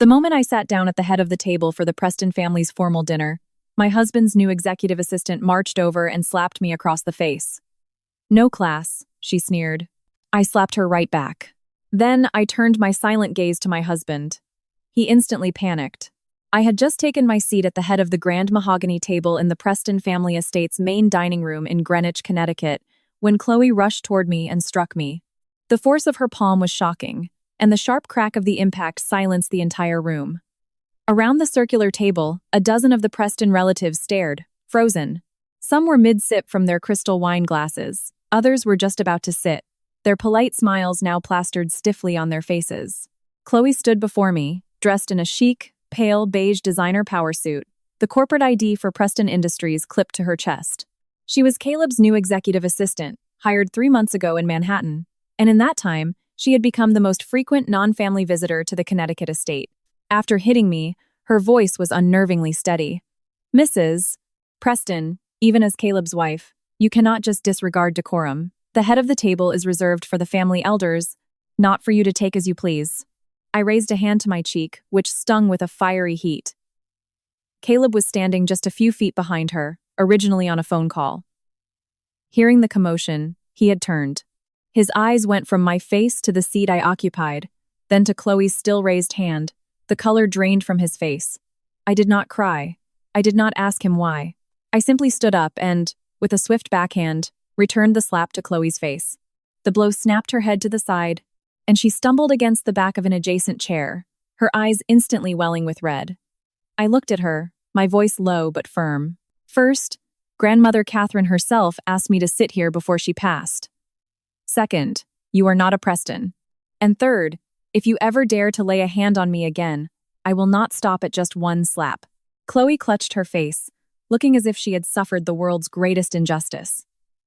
The moment I sat down at the head of the table for the Preston family's formal dinner, my husband's new executive assistant marched over and slapped me across the face. "No class," she sneered. I slapped her right back. Then I turned my silent gaze to my husband. He instantly panicked. I had just taken my seat at the head of the grand mahogany table in the Preston family estate's main dining room in Greenwich, Connecticut, when Chloe rushed toward me and struck me. The force of her palm was shocking, and the sharp crack of the impact silenced the entire room. Around the circular table, a dozen of the Preston relatives stared, frozen. Some were mid-sip from their crystal wine glasses. Others were just about to sit, their polite smiles now plastered stiffly on their faces. Chloe stood before me, dressed in a chic, pale beige designer power suit, the corporate ID for Preston Industries clipped to her chest. She was Caleb's new executive assistant, hired 3 months ago in Manhattan, and in that time, she had become the most frequent non-family visitor to the Connecticut estate. After hitting me, her voice was unnervingly steady. "Mrs. Preston, even as Caleb's wife, you cannot just disregard decorum. The head of the table is reserved for the family elders, not for you to take as you please." I raised a hand to my cheek, which stung with a fiery heat. Caleb was standing just a few feet behind her, originally on a phone call. Hearing the commotion, he had turned. His eyes went from my face to the seat I occupied, then to Chloe's still-raised hand. The color drained from his face. I did not cry. I did not ask him why. I simply stood up and, with a swift backhand, returned the slap to Chloe's face. The blow snapped her head to the side, and she stumbled against the back of an adjacent chair, her eyes instantly welling with red. I looked at her, my voice low but firm. First, Grandmother Catherine herself asked me to sit here before she passed. Second, you are not a Preston. And third, if you ever dare to lay a hand on me again, I will not stop at just one slap. Chloe clutched her face, looking as if she had suffered the world's greatest injustice.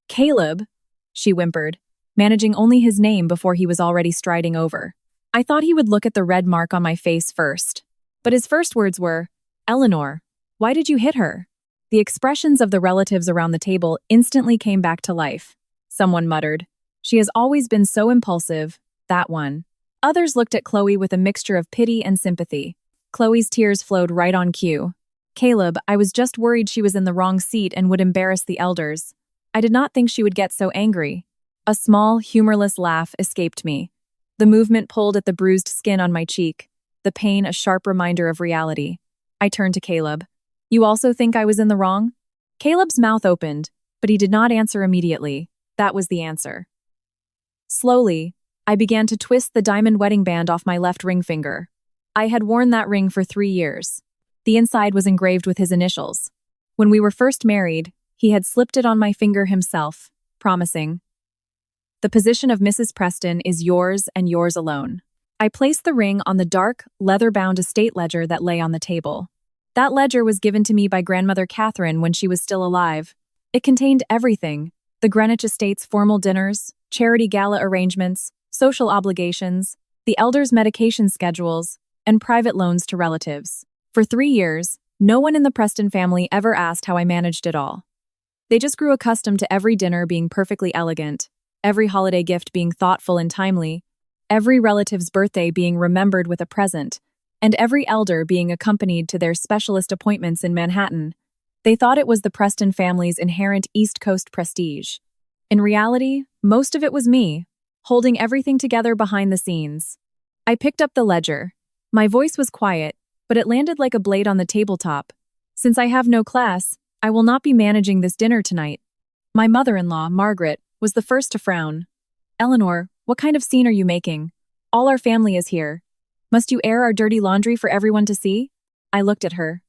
"Caleb," she whimpered, managing only his name before he was already striding over. I thought he would look at the red mark on my face first. But his first words were, "Eleanor, why did you hit her?" The expressions of the relatives around the table instantly came back to life. Someone muttered, "She has always been so impulsive, that one." Others looked at Chloe with a mixture of pity and sympathy. Chloe's tears flowed right on cue. "Caleb, I was just worried she was in the wrong seat and would embarrass the elders. I did not think she would get so angry." A small, humorless laugh escaped me. The movement pulled at the bruised skin on my cheek, the pain a sharp reminder of reality. I turned to Caleb. "You also think I was in the wrong?" Caleb's mouth opened, but he did not answer immediately. That was the answer. Slowly, I began to twist the diamond wedding band off my left ring finger. I had worn that ring for 3 years. The inside was engraved with his initials. When we were first married, he had slipped it on my finger himself, promising, "The position of Mrs. Preston is yours and yours alone." I placed the ring on the dark, leather-bound estate ledger that lay on the table. That ledger was given to me by Grandmother Catherine when she was still alive. It contained everything: the Greenwich Estate's formal dinners, charity gala arrangements, social obligations, the elders' medication schedules, and private loans to relatives. For 3 years, no one in the Preston family ever asked how I managed it all. They just grew accustomed to every dinner being perfectly elegant, every holiday gift being thoughtful and timely, every relative's birthday being remembered with a present, and every elder being accompanied to their specialist appointments in Manhattan. They thought it was the Preston family's inherent East Coast prestige. In reality, most of it was me, holding everything together behind the scenes. I picked up the ledger. My voice was quiet, but it landed like a blade on the tabletop. "Since I have no class, I will not be managing this dinner tonight." My mother-in-law, Margaret, was the first to frown. "Eleanor, what kind of scene are you making? All our family is here. Must you air our dirty laundry for everyone to see?" I looked at her.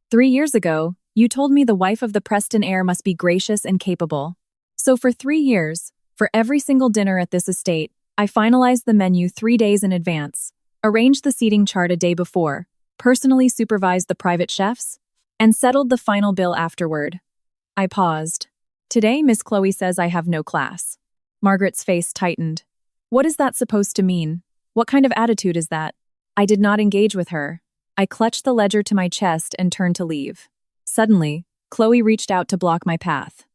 3 years ago, you told me the wife of the Preston heir must be gracious and capable. So for 3 years, for every single dinner at this estate, I finalized the menu 3 days in advance, arranged the seating chart a day before, personally supervised the private chefs, and settled the final bill afterward. I paused. "Today, Miss Chloe says I have no class." Margaret's face tightened. "What is that supposed to mean? What kind of attitude is that?" I did not engage with her. I clutched the ledger to my chest and turned to leave. Suddenly, Chloe reached out to block my path.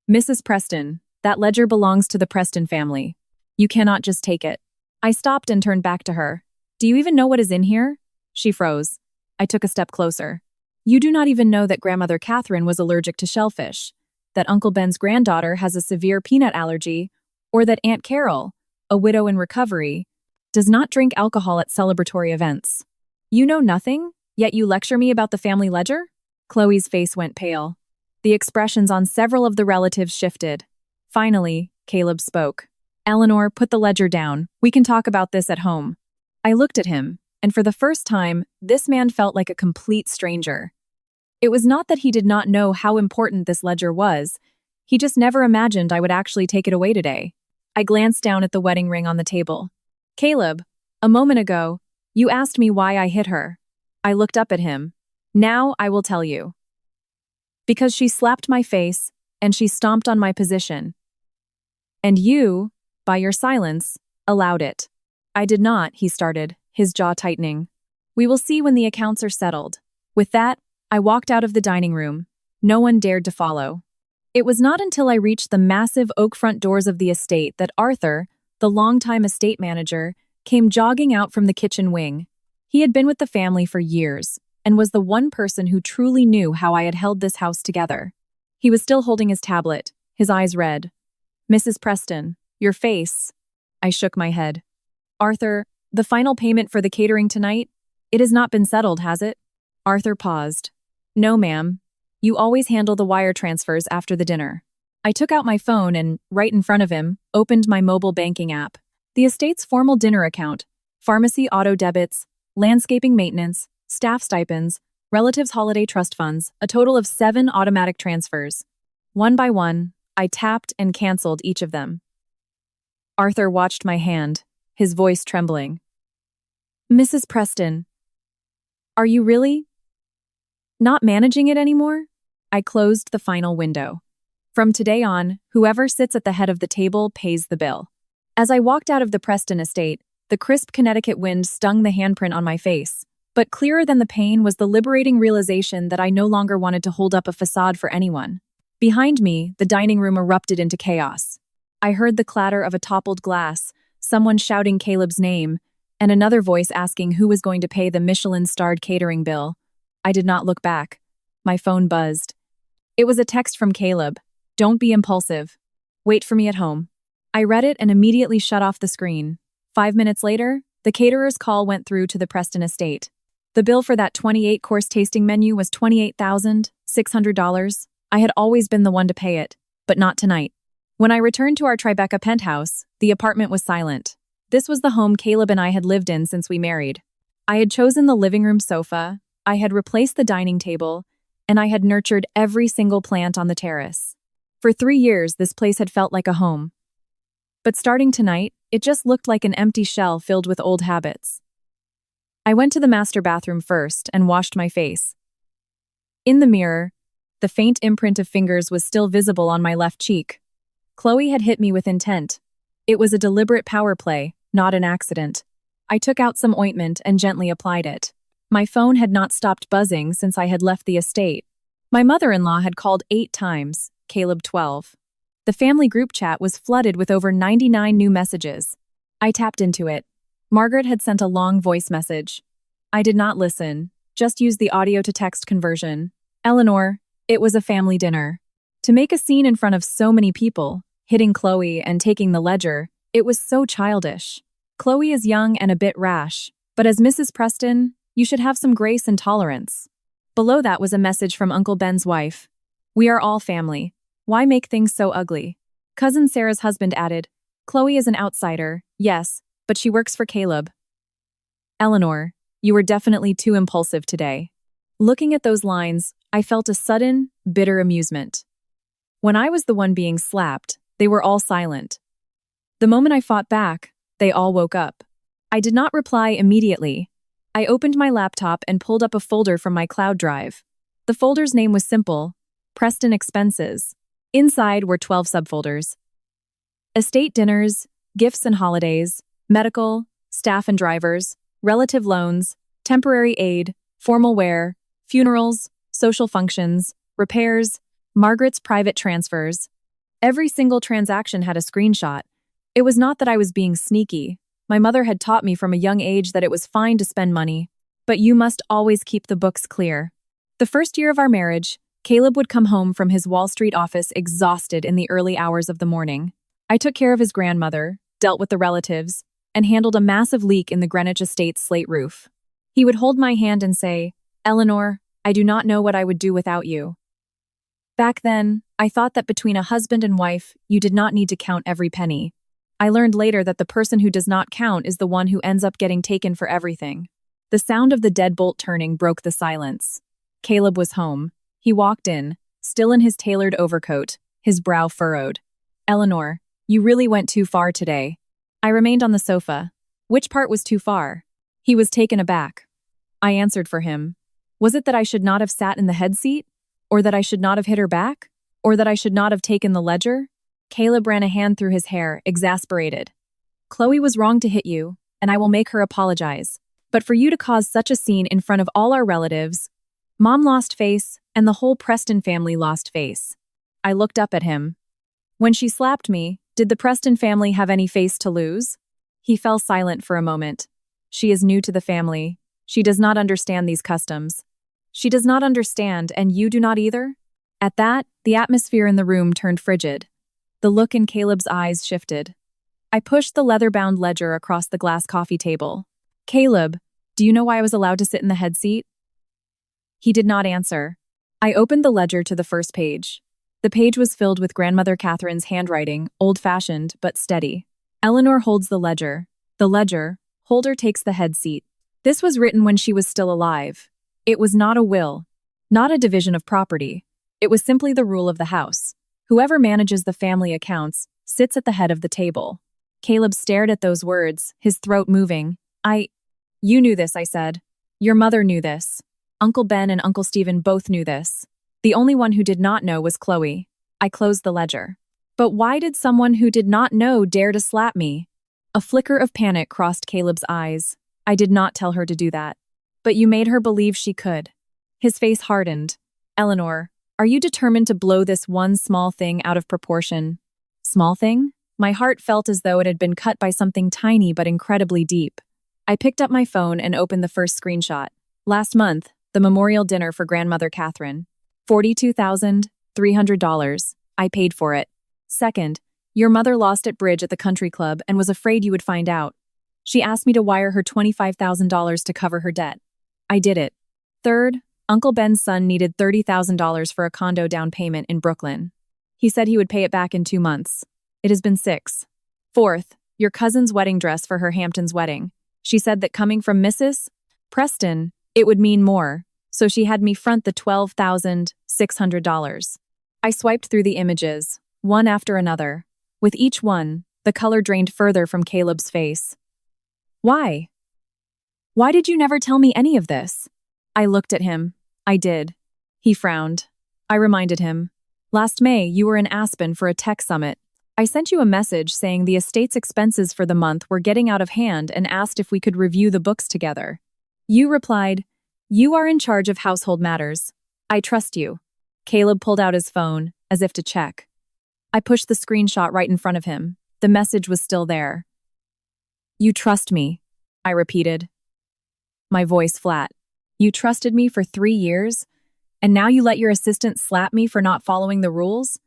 "Mrs. Preston, that ledger belongs to the Preston family. You cannot just take it." I stopped and turned back to her. "Do you even know what is in here?" She froze. I took a step closer. You do not even know that Grandmother Catherine was allergic to shellfish, that Uncle Ben's granddaughter has a severe peanut allergy, or that Aunt Carol, a widow in recovery, does not drink alcohol at celebratory events. You know nothing, yet you lecture me about the family ledger? Chloe's face went pale. The expressions on several of the relatives shifted. Finally, Caleb spoke. Eleanor, put the ledger down. We can talk about this at home. I looked at him, and for the first time, this man felt like a complete stranger. It was not that he did not know how important this ledger was. He just never imagined I would actually take it away today. I glanced down at the wedding ring on the table. Caleb, a moment ago, you asked me why I hit her. I looked up at him. Now I will tell you. Because she slapped my face, and she stomped on my position. And you, by your silence, allowed it. I did not, he started, his jaw tightening. We will see when the accounts are settled. With that, I walked out of the dining room. No one dared to follow. It was not until I reached the massive oak front doors of the estate that Arthur, the longtime estate manager, came jogging out from the kitchen wing. He had been with the family for years, and was the one person who truly knew how I had held this house together. He was still holding his tablet, his eyes red. Mrs. Preston, your face. I shook my head. Arthur, the final payment for the catering tonight? It has not been settled, has it? Arthur paused. No, ma'am. You always handle the wire transfers after the dinner. I took out my phone and, right in front of him, opened my mobile banking app. The estate's formal dinner account, pharmacy auto debits, landscaping maintenance, staff stipends, relatives' holiday trust funds, a total of 7 automatic transfers. One by one, I tapped and canceled each of them. Arthur watched my hand, his voice trembling. Mrs. Preston, are you really not managing it anymore? I closed the final window. From today on, whoever sits at the head of the table pays the bill. As I walked out of the Preston estate, the crisp Connecticut wind stung the handprint on my face. But clearer than the pain was the liberating realization that I no longer wanted to hold up a facade for anyone. Behind me, the dining room erupted into chaos. I heard the clatter of a toppled glass, someone shouting Caleb's name, and another voice asking who was going to pay the Michelin-starred catering bill. I did not look back. My phone buzzed. It was a text from Caleb. Don't be impulsive. Wait for me at home. I read it and immediately shut off the screen. 5 minutes later, the caterer's call went through to the Preston estate. The bill for that 28-course tasting menu was $28,600. I had always been the one to pay it, but not tonight. When I returned to our Tribeca penthouse, the apartment was silent. This was the home Caleb and I had lived in since we married. I had chosen the living room sofa, I had replaced the dining table, and I had nurtured every single plant on the terrace. For 3 years, this place had felt like a home. But starting tonight, it just looked like an empty shell filled with old habits. I went to the master bathroom first and washed my face. In the mirror, the faint imprint of fingers was still visible on my left cheek. Chloe had hit me with intent. It was a deliberate power play, not an accident. I took out some ointment and gently applied it. My phone had not stopped buzzing since I had left the estate. My mother-in-law had called 8 times, Caleb 12. The family group chat was flooded with over 99 new messages. I tapped into it. Margaret had sent a long voice message. I did not listen, just used the audio-to-text conversion. Eleanor, it was a family dinner. To make a scene in front of so many people, hitting Chloe and taking the ledger, it was so childish. Chloe is young and a bit rash, but as Mrs. Preston, you should have some grace and tolerance. Below that was a message from Uncle Ben's wife. We are all family. Why make things so ugly? Cousin Sarah's husband added, Chloe is an outsider, yes, but she works for Caleb. Eleanor, you were definitely too impulsive today. Looking at those lines, I felt a sudden, bitter amusement. When I was the one being slapped, they were all silent. The moment I fought back, they all woke up. I did not reply immediately. I opened my laptop and pulled up a folder from my cloud drive. The folder's name was simple, Preston Expenses. Inside were 12 subfolders. Estate dinners, gifts and holidays, medical, staff and drivers, relative loans, temporary aid, formal wear, funerals, social functions, repairs, Margaret's private transfers. Every single transaction had a screenshot. It was not that I was being sneaky. My mother had taught me from a young age that it was fine to spend money, But you must always keep the books clear. The first year of our marriage, Caleb would come home from his Wall Street office exhausted in the early hours of the morning. I took care of his grandmother, dealt with the relatives, and handled a massive leak in the Greenwich Estates slate roof. He would hold my hand and say, "Eleanor, I do not know what I would do without you." Back then, I thought that between a husband and wife, you did not need to count every penny. I learned later that the person who does not count is the one who ends up getting taken for everything. The sound of the deadbolt turning broke the silence. Caleb was home. He walked in, still in his tailored overcoat, his brow furrowed. "Eleanor, you really went too far today." I remained on the sofa. Which part was too far? He was taken aback. I answered for him. Was it that I should not have sat in the head seat? Or that I should not have hit her back? Or that I should not have taken the ledger? Caleb ran a hand through his hair, exasperated. "Chloe was wrong to hit you, and I will make her apologize. But for you to cause such a scene in front of all our relatives, Mom lost face, and the whole Preston family lost face." I looked up at him. "When she slapped me, did the Preston family have any face to lose?" He fell silent for a moment. "She is new to the family. She does not understand these customs. She does not understand, and you do not either?" At that, the atmosphere in the room turned frigid. The look in Caleb's eyes shifted. I pushed the leather-bound ledger across the glass coffee table. "Caleb, do you know why I was allowed to sit in the head seat?" He did not answer. I opened the ledger to the first page. The page was filled with Grandmother Catherine's handwriting, old-fashioned but steady. "Eleanor holds the ledger. The ledger holder takes the head seat." This was written when she was still alive. It was not a will, not a division of property. It was simply the rule of the house. Whoever manages the family accounts sits at the head of the table. Caleb stared at those words, his throat moving. You knew this," I said. "Your mother knew this. Uncle Ben and Uncle Stephen both knew this. The only one who did not know was Chloe." I closed the ledger. "But why did someone who did not know dare to slap me?" A flicker of panic crossed Caleb's eyes. "I did not tell her to do that. But you made her believe she could." His face hardened. "Eleanor, are you determined to blow this one small thing out of proportion?" Small thing? My heart felt as though it had been cut by something tiny but incredibly deep. I picked up my phone and opened the first screenshot. Last month, the memorial dinner for Grandmother Catherine. $42,300. I paid for it. Second, your mother lost at bridge at the country club and was afraid you would find out. She asked me to wire her $25,000 to cover her debt. I did it. Third, Uncle Ben's son needed $30,000 for a condo down payment in Brooklyn. He said he would pay it back in 2 months. It has been 6. Fourth, your cousin's wedding dress for her Hamptons wedding. She said that coming from Mrs. Preston, it would mean more, so she had me front the $12,600. I swiped through the images, one after another. With each one, the color drained further from Caleb's face. "Why? Why did you never tell me any of this?" I looked at him. I did. He frowned. I reminded him. "Last May, you were in Aspen for a tech summit. I sent you a message saying the estate's expenses for the month were getting out of hand and asked if we could review the books together. You replied, 'You are in charge of household matters. I trust you.'" Caleb pulled out his phone, as if to check. I pushed the screenshot right in front of him. The message was still there. "You trust me," I repeated. My voice flat. "You trusted me for 3 years? And now you let your assistant slap me for not following the rules?"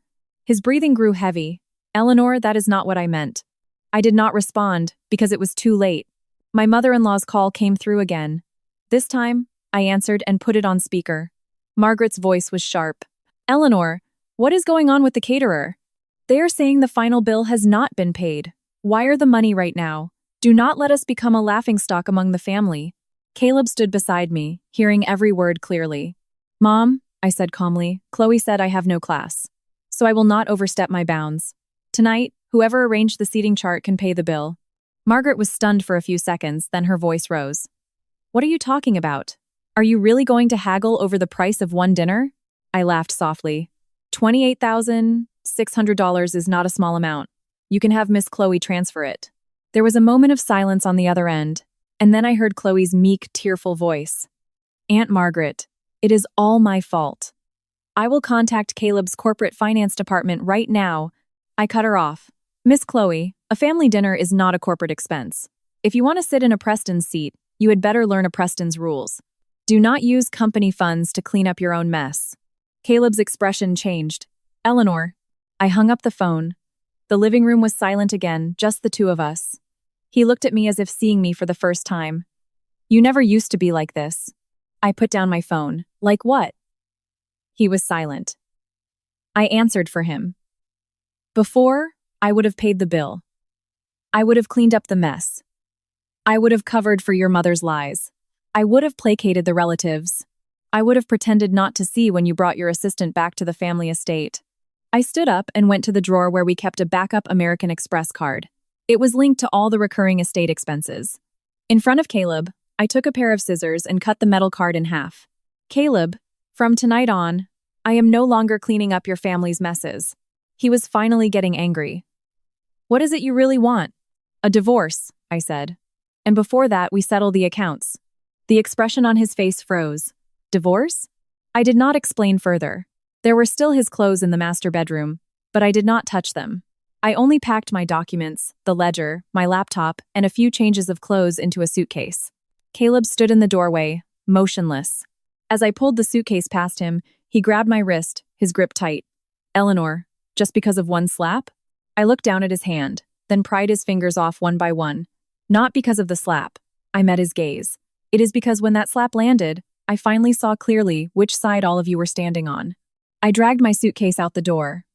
His breathing grew heavy. "Eleanor, that is not what I meant." I did not respond, because it was too late. My mother-in-law's call came through again. This time, I answered and put it on speaker. Margaret's voice was sharp. "Eleanor, what is going on with the caterer? They are saying the final bill has not been paid. Wire the money right now. Do not let us become a laughingstock among the family." Caleb stood beside me, hearing every word clearly. "Mom," I said calmly, "Chloe said I have no class. So I will not overstep my bounds. Tonight, whoever arranged the seating chart can pay the bill." Margaret was stunned for a few seconds, then her voice rose. "What are you talking about? Are you really going to haggle over the price of one dinner?" I laughed softly. $28,600 is not a small amount. You can have Miss Chloe transfer it." There was a moment of silence on the other end, and then I heard Chloe's meek, tearful voice. "Aunt Margaret, it is all my fault. I will contact Caleb's corporate finance department right now." I cut her off. "Miss Chloe, a family dinner is not a corporate expense. If you want to sit in a Preston seat, You had better learn a Preston's rules. Do not use company funds to clean up your own mess. Caleb's expression changed. Eleanor. I hung up the phone. The living room was silent again, just the two of us. He looked at me as if seeing me for the first time. You never used to be like this. I put down my phone. Like what? He was silent. I answered for him. Before, I would have paid the bill. I would have cleaned up the mess. I would have covered for your mother's lies. I would have placated the relatives. I would have pretended not to see when you brought your assistant back to the family estate. I stood up and went to the drawer where we kept a backup American Express card. It was linked to all the recurring estate expenses. In front of Caleb, I took a pair of scissors and cut the metal card in half. Caleb, from tonight on, I am no longer cleaning up your family's messes. He was finally getting angry. What is it you really want? A divorce, I said. And before that, we settle the accounts. The expression on his face froze. Divorce? I did not explain further. There were still his clothes in the master bedroom, but I did not touch them. I only packed my documents, the ledger, my laptop, and a few changes of clothes into a suitcase. Caleb stood in the doorway, motionless. As I pulled the suitcase past him, he grabbed my wrist, his grip tight. Eleanor, just because of one slap? I looked down at his hand, then pried his fingers off one by one. Not because of the slap. I met his gaze. It is because when that slap landed, I finally saw clearly which side all of you were standing on. I dragged my suitcase out the door.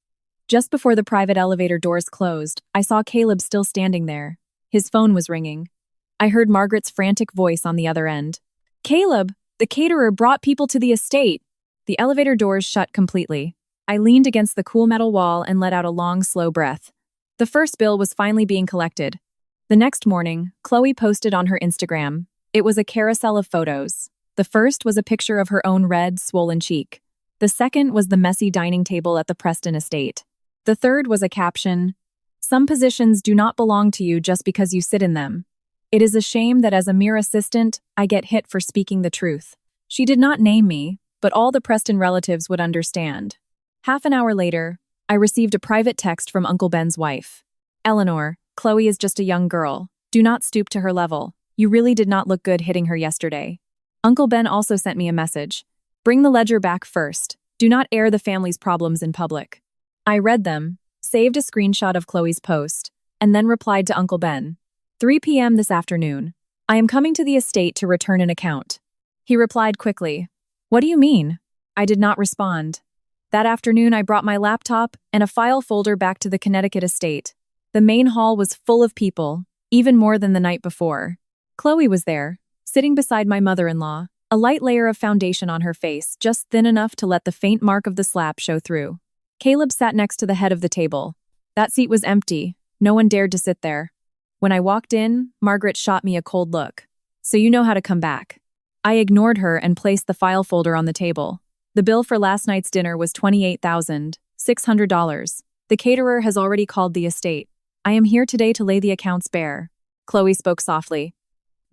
Just before the private elevator doors closed, I saw Caleb still standing there. His phone was ringing. I heard Margaret's frantic voice on the other end. Caleb, the caterer brought people to the estate. The elevator doors shut completely. I leaned against the cool metal wall and let out a long, slow breath. The first bill was finally being collected. The next morning, Chloe posted on her Instagram. It was a carousel of photos. The first was a picture of her own red, swollen cheek. The second was the messy dining table at the Preston estate. The third was a caption, "Some positions do not belong to you just because you sit in them. It is a shame that as a mere assistant, I get hit for speaking the truth." She did not name me, but all the Preston relatives would understand. Half an hour later, I received a private text from Uncle Ben's wife. Eleanor, Chloe is just a young girl. Do not stoop to her level. You really did not look good hitting her yesterday. Uncle Ben also sent me a message. Bring the ledger back first. Do not air the family's problems in public. I read them, saved a screenshot of Chloe's post, and then replied to Uncle Ben. 3 p.m. this afternoon. I am coming to the estate to return an account. He replied quickly. What do you mean? I did not respond. That afternoon, I brought my laptop and a file folder back to the Connecticut estate. The main hall was full of people, even more than the night before. Chloe was there, sitting beside my mother-in-law, a light layer of foundation on her face, just thin enough to let the faint mark of the slap show through. Caleb sat next to the head of the table. That seat was empty. No one dared to sit there. When I walked in, Margaret shot me a cold look. So you know how to come back. I ignored her and placed the file folder on the table. The bill for last night's dinner was $28,600. The caterer has already called the estate. I am here today to lay the accounts bare. Chloe spoke softly.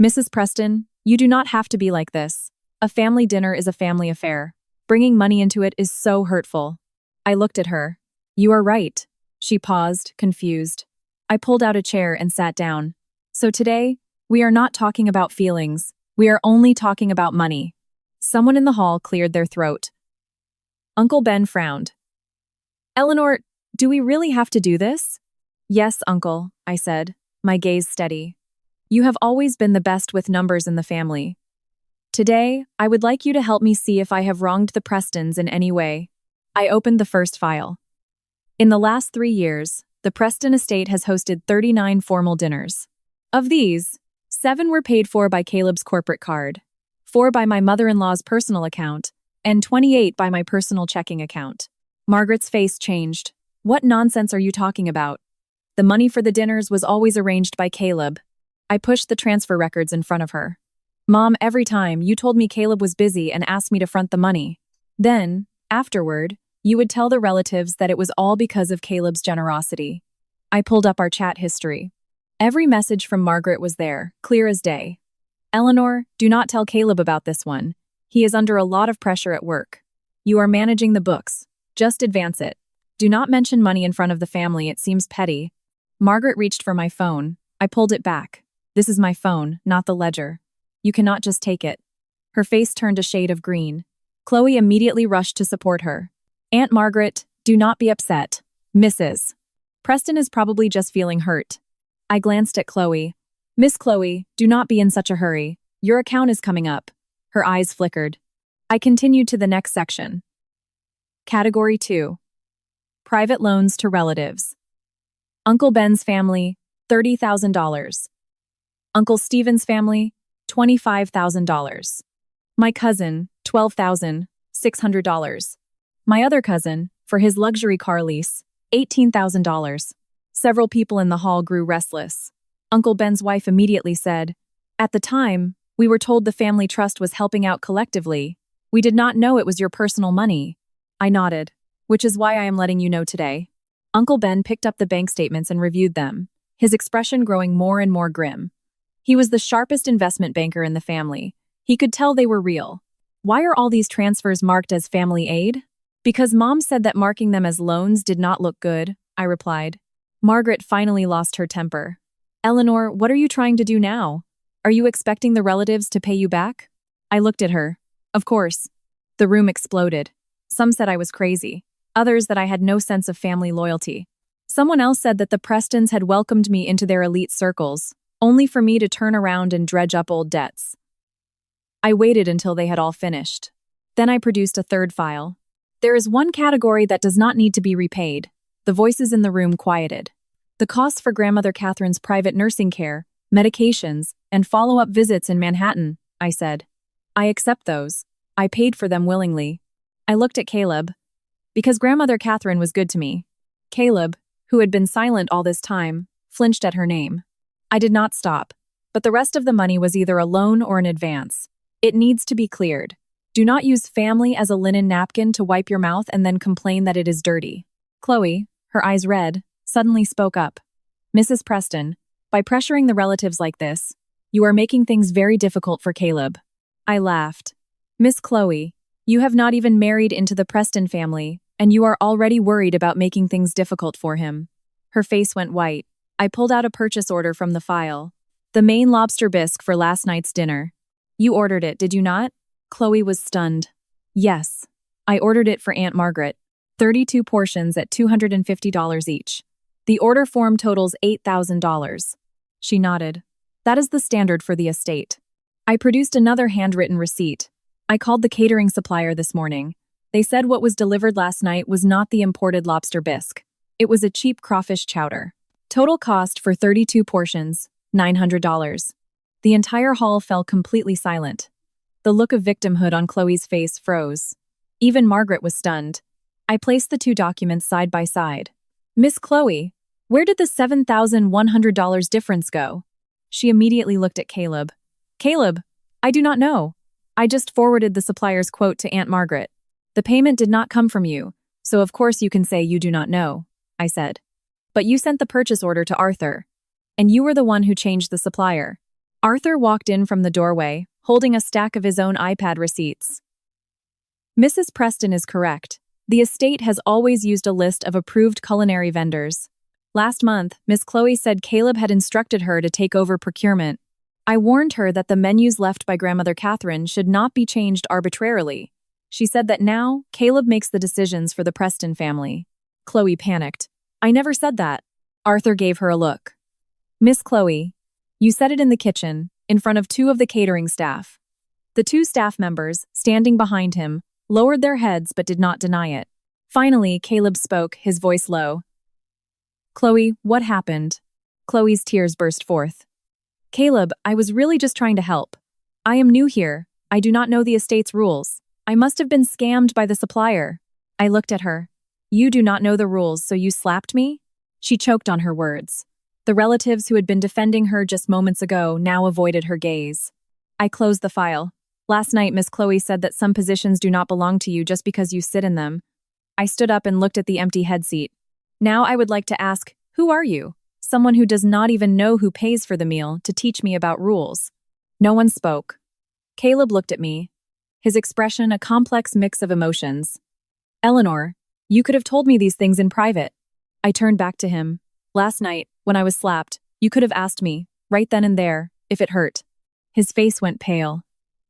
Mrs. Preston, you do not have to be like this. A family dinner is a family affair. Bringing money into it is so hurtful. I looked at her. You are right. She paused, confused. I pulled out a chair and sat down. So today, we are not talking about feelings. We are only talking about money. Someone in the hall cleared their throat. Uncle Ben frowned. Eleanor, do we really have to do this? Yes, Uncle, I said, my gaze steady. You have always been the best with numbers in the family. Today, I would like you to help me see if I have wronged the Prestons in any way. I opened the first file. In the last 3 years, the Preston estate has hosted 39 formal dinners. Of these, 7 were paid for by Caleb's corporate card, 4 by my mother-in-law's personal account, and 28 by my personal checking account. Margaret's face changed. What nonsense are you talking about? The money for the dinners was always arranged by Caleb. I pushed the transfer records in front of her. Mom, every time you told me Caleb was busy and asked me to front the money. Then, afterward, you would tell the relatives that it was all because of Caleb's generosity. I pulled up our chat history. Every message from Margaret was there, clear as day. Eleanor, do not tell Caleb about this one. He is under a lot of pressure at work. You are managing the books. Just advance it. Do not mention money in front of the family, it seems petty. Margaret reached for my phone. I pulled it back. This is my phone, not the ledger. You cannot just take it. Her face turned a shade of green. Chloe immediately rushed to support her. Aunt Margaret, do not be upset. Mrs. Preston is probably just feeling hurt. I glanced at Chloe. Miss Chloe, do not be in such a hurry. Your account is coming up. Her eyes flickered. I continued to the next section. Category 2. Private loans to relatives. Uncle Ben's family, $30,000. Uncle Stephen's family, $25,000. My cousin, $12,600. My other cousin, for his luxury car lease, $18,000. Several people in the hall grew restless. Uncle Ben's wife immediately said, "At the time, we were told the family trust was helping out collectively. We did not know it was your personal money." I nodded, which is why I am letting you know today. Uncle Ben picked up the bank statements and reviewed them, his expression growing more and more grim. He was the sharpest investment banker in the family. He could tell they were real. Why are all these transfers marked as family aid? Because Mom said that marking them as loans did not look good, I replied. Margaret finally lost her temper. Eleanor, what are you trying to do now? Are you expecting the relatives to pay you back? I looked at her. Of course. The room exploded. Some said I was crazy. Others that I had no sense of family loyalty. Someone else said that the Prestons had welcomed me into their elite circles, only for me to turn around and dredge up old debts. I waited until they had all finished. Then I produced a third file. There is one category that does not need to be repaid. The voices in the room quieted. The costs for Grandmother Catherine's private nursing care, medications, and follow-up visits in Manhattan, I said. I accept those. I paid for them willingly. I looked at Caleb. Because Grandmother Catherine was good to me. Caleb, who had been silent all this time, flinched at her name. I did not stop, but the rest of the money was either a loan or an advance. It needs to be cleared. Do not use family as a linen napkin to wipe your mouth and then complain that it is dirty. Chloe, her eyes red, suddenly spoke up. Mrs. Preston, by pressuring the relatives like this, you are making things very difficult for Caleb. I laughed. Miss Chloe, you have not even married into the Preston family, and you are already worried about making things difficult for him. Her face went white. I pulled out a purchase order from the file. The Maine lobster bisque for last night's dinner. You ordered it, did you not? Chloe was stunned. Yes. I ordered it for Aunt Margaret. 32 portions at $250 each. The order form totals $8,000. She nodded. That is the standard for the estate. I produced another handwritten receipt. I called the catering supplier this morning. They said what was delivered last night was not the imported lobster bisque. It was a cheap crawfish chowder. Total cost for 32 portions, $900. The entire hall fell completely silent. The look of victimhood on Chloe's face froze. Even Margaret was stunned. I placed the two documents side by side. Miss Chloe, where did the $7,100 difference go? She immediately looked at Caleb. Caleb, I do not know. I just forwarded the supplier's quote to Aunt Margaret. The payment did not come from you, so of course you can say you do not know, I said. But you sent the purchase order to Arthur. And you were the one who changed the supplier. Arthur walked in from the doorway, holding a stack of his own iPad receipts. Mrs. Preston is correct. The estate has always used a list of approved culinary vendors. Last month, Miss Chloe said Caleb had instructed her to take over procurement. I warned her that the menus left by Grandmother Catherine should not be changed arbitrarily. She said that now, Caleb makes the decisions for the Preston family. Chloe panicked. I never said that. Arthur gave her a look. Miss Chloe, you said it in the kitchen, in front of two of the catering staff. The two staff members, standing behind him, lowered their heads but did not deny it. Finally, Caleb spoke, his voice low. Chloe, what happened? Chloe's tears burst forth. Caleb, I was really just trying to help. I am new here. I do not know the estate's rules. I must have been scammed by the supplier. I looked at her. You do not know the rules, so you slapped me? She choked on her words. The relatives who had been defending her just moments ago now avoided her gaze. I closed the file. Last night, Miss Chloe said that some positions do not belong to you just because you sit in them. I stood up and looked at the empty head seat. Now I would like to ask, who are you? Someone who does not even know who pays for the meal to teach me about rules. No one spoke. Caleb looked at me. His expression a complex mix of emotions. Eleanor, you could have told me these things in private. I turned back to him. Last night, when I was slapped, you could have asked me, right then and there, if it hurt. His face went pale.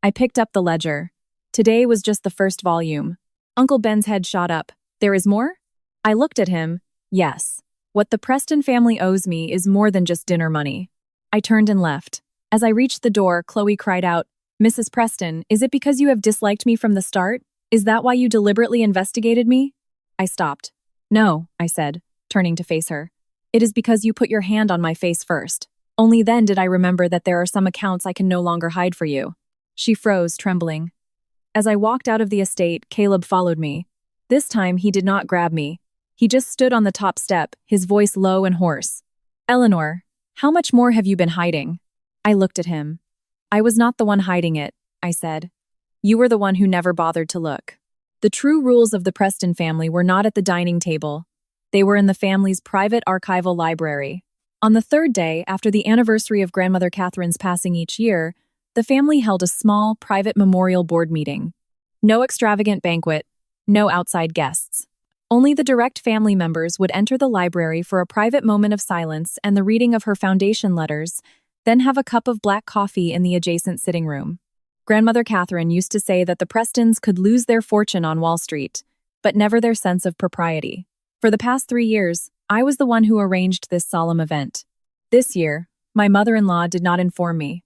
I picked up the ledger. Today was just the first volume. Uncle Ben's head shot up. There is more? I looked at him. Yes. What the Preston family owes me is more than just dinner money. I turned and left. As I reached the door, Chloe cried out, "Mrs. Preston, is it because you have disliked me from the start? Is that why you deliberately investigated me?" I stopped. "No," I said, turning to face her. "It is because you put your hand on my face first. Only then did I remember that there are some accounts I can no longer hide for you." She froze, trembling. As I walked out of the estate, Caleb followed me. This time, he did not grab me. He just stood on the top step, his voice low and hoarse. "Eleanor, how much more have you been hiding?" I looked at him. "I was not the one hiding it," I said. "You were the one who never bothered to look." The true rules of the Preston family were not at the dining table. They were in the family's private archival library. On the third day, after the anniversary of Grandmother Catherine's passing each year, the family held a small, private memorial board meeting. No extravagant banquet, no outside guests. Only the direct family members would enter the library for a private moment of silence and the reading of her foundation letters, then have a cup of black coffee in the adjacent sitting room. Grandmother Catherine used to say that the Prestons could lose their fortune on Wall Street, but never their sense of propriety. For the past 3 years, I was the one who arranged this solemn event. This year, my mother-in-law did not inform me.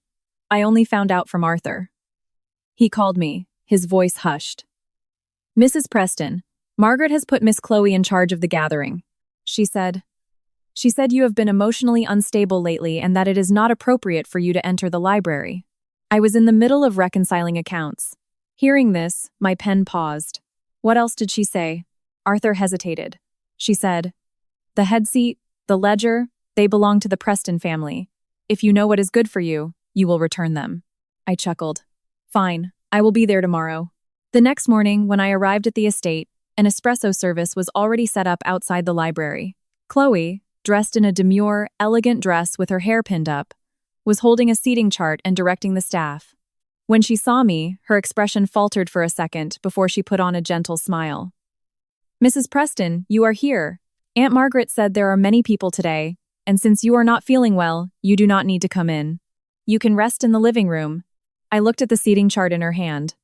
I only found out from Arthur. He called me, his voice hushed. "Mrs. Preston, Margaret has put Miss Chloe in charge of the gathering," she said. "She said you have been emotionally unstable lately and that it is not appropriate for you to enter the library." I was in the middle of reconciling accounts. Hearing this, my pen paused. What else did she say? Arthur hesitated. She said, "The head seat, the ledger, they belong to the Preston family. If you know what is good for you, you will return them." I chuckled. "Fine, I will be there tomorrow." The next morning, when I arrived at the estate, an espresso service was already set up outside the library. Chloe, dressed in a demure, elegant dress with her hair pinned up, was holding a seating chart and directing the staff. When she saw me, her expression faltered for a second before she put on a gentle smile. "Mrs. Preston, you are here. Aunt Margaret said there are many people today, and since you are not feeling well, you do not need to come in. You can rest in the living room." I looked at the seating chart in her hand.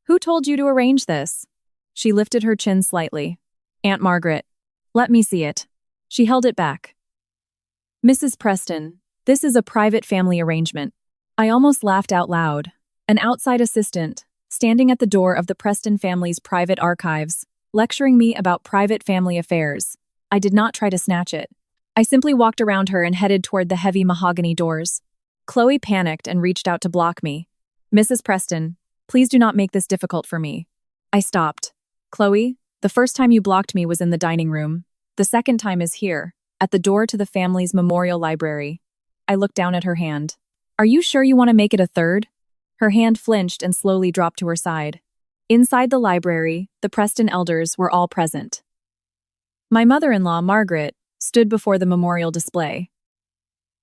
"Who told you to arrange this?" She lifted her chin slightly. "Aunt Margaret." "Let me see it." She held it back. "Mrs. Preston, this is a private family arrangement." I almost laughed out loud. An outside assistant, standing at the door of the Preston family's private archives, lecturing me about private family affairs. I did not try to snatch it. I simply walked around her and headed toward the heavy mahogany doors. Chloe panicked and reached out to block me. "Mrs. Preston, please do not make this difficult for me." I stopped. "Chloe, the first time you blocked me was in the dining room. The second time is here, at the door to the family's memorial library." I looked down at her hand. "Are you sure you want to make it a third?" Her hand flinched and slowly dropped to her side. Inside the library, the Preston elders were all present. My mother-in-law, Margaret, stood before the memorial display.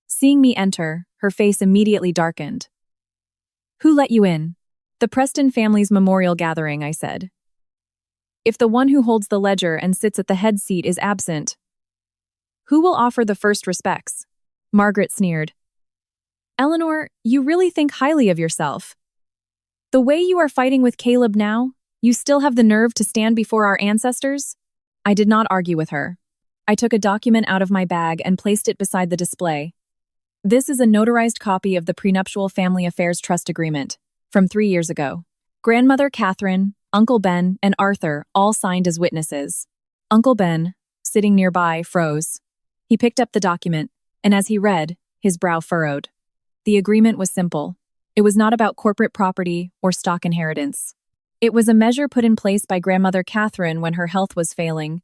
Seeing me enter, her face immediately darkened. "Who let you in?" "The Preston family's memorial gathering," I said. "If the one who holds the ledger and sits at the head seat is absent, who will offer the first respects?" Margaret sneered. "Eleanor, you really think highly of yourself. The way you are fighting with Caleb now, you still have the nerve to stand before our ancestors?" I did not argue with her. I took a document out of my bag and placed it beside the display. "This is a notarized copy of the Prenuptial Family Affairs Trust Agreement from 3 years ago. Grandmother Catherine, Uncle Ben, and Arthur all signed as witnesses." Uncle Ben, sitting nearby, froze. He picked up the document, and as he read, his brow furrowed. The agreement was simple. It was not about corporate property or stock inheritance. It was a measure put in place by Grandmother Catherine when her health was failing,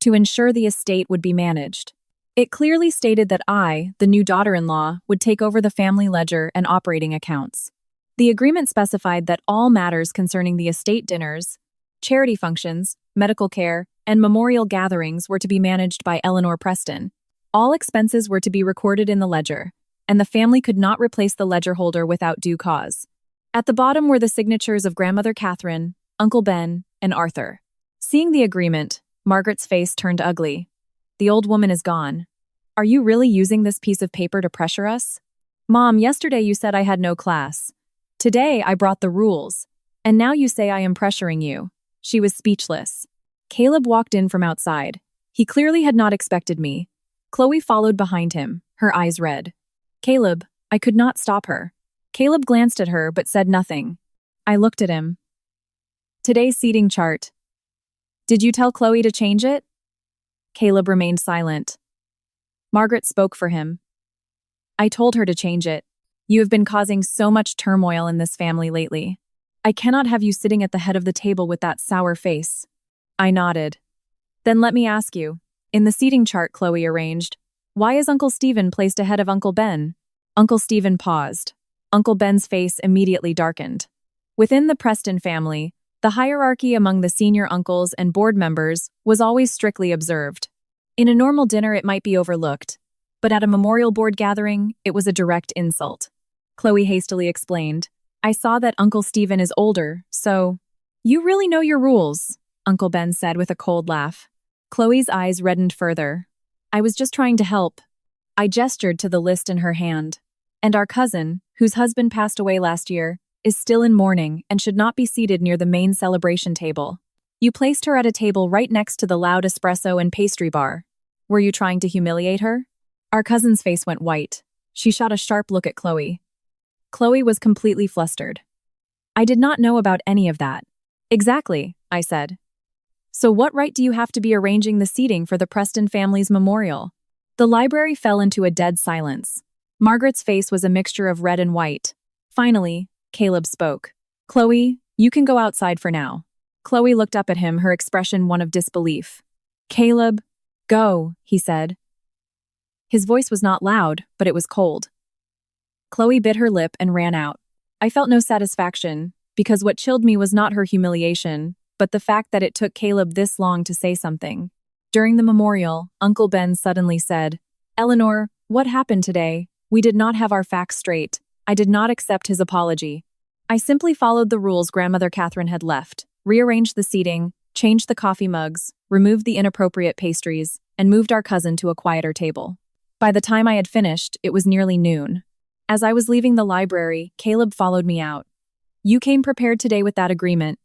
to ensure the estate would be managed. It clearly stated that I, the new daughter-in-law, would take over the family ledger and operating accounts. The agreement specified that all matters concerning the estate dinners, charity functions, medical care, and memorial gatherings were to be managed by Eleanor Preston. All expenses were to be recorded in the ledger, and the family could not replace the ledger holder without due cause. At the bottom were the signatures of Grandmother Catherine, Uncle Ben, and Arthur. Seeing the agreement, Margaret's face turned ugly. "The old woman is gone. Are you really using this piece of paper to pressure us?" Mom, yesterday you said I had no class. Today I brought the rules. And now you say I am pressuring you. She was speechless. Caleb walked in from outside. He clearly had not expected me. Chloe followed behind him, her eyes red. Caleb, I could not stop her. Caleb glanced at her but said nothing. I looked at him. Today's seating chart. Did you tell Chloe to change it? Caleb remained silent. Margaret spoke for him. I told her to change it. You have been causing so much turmoil in this family lately. I cannot have you sitting at the head of the table with that sour face. I nodded. Then let me ask you. In the seating chart Chloe arranged, why is Uncle Stephen placed ahead of Uncle Ben? Uncle Stephen paused. Uncle Ben's face immediately darkened. Within the Preston family, the hierarchy among the senior uncles and board members was always strictly observed. In a normal dinner it might be overlooked, but at a memorial board gathering, it was a direct insult. Chloe hastily explained, I saw that Uncle Stephen is older, so… You really know your rules, Uncle Ben said with a cold laugh. Chloe's eyes reddened further. I was just trying to help. I gestured to the list in her hand. And our cousin, whose husband passed away last year, is still in mourning and should not be seated near the main celebration table. You placed her at a table right next to the loud espresso and pastry bar. Were you trying to humiliate her? Our cousin's face went white. She shot a sharp look at Chloe. Chloe was completely flustered. I did not know about any of that. Exactly, I said. So what right do you have to be arranging the seating for the Preston family's memorial? The library fell into a dead silence. Margaret's face was a mixture of red and white. Finally, Caleb spoke. Chloe, you can go outside for now. Chloe looked up at him, her expression one of disbelief. Caleb, go, he said. His voice was not loud, but it was cold. Chloe bit her lip and ran out. I felt no satisfaction, because what chilled me was not her humiliation, but the fact that it took Caleb this long to say something. During the memorial, Uncle Ben suddenly said, Eleanor, what happened today? We did not have our facts straight. I did not accept his apology. I simply followed the rules Grandmother Catherine had left, rearranged the seating, changed the coffee mugs, removed the inappropriate pastries, and moved our cousin to a quieter table. By the time I had finished, it was nearly noon. As I was leaving the library, Caleb followed me out. You came prepared today with that agreement.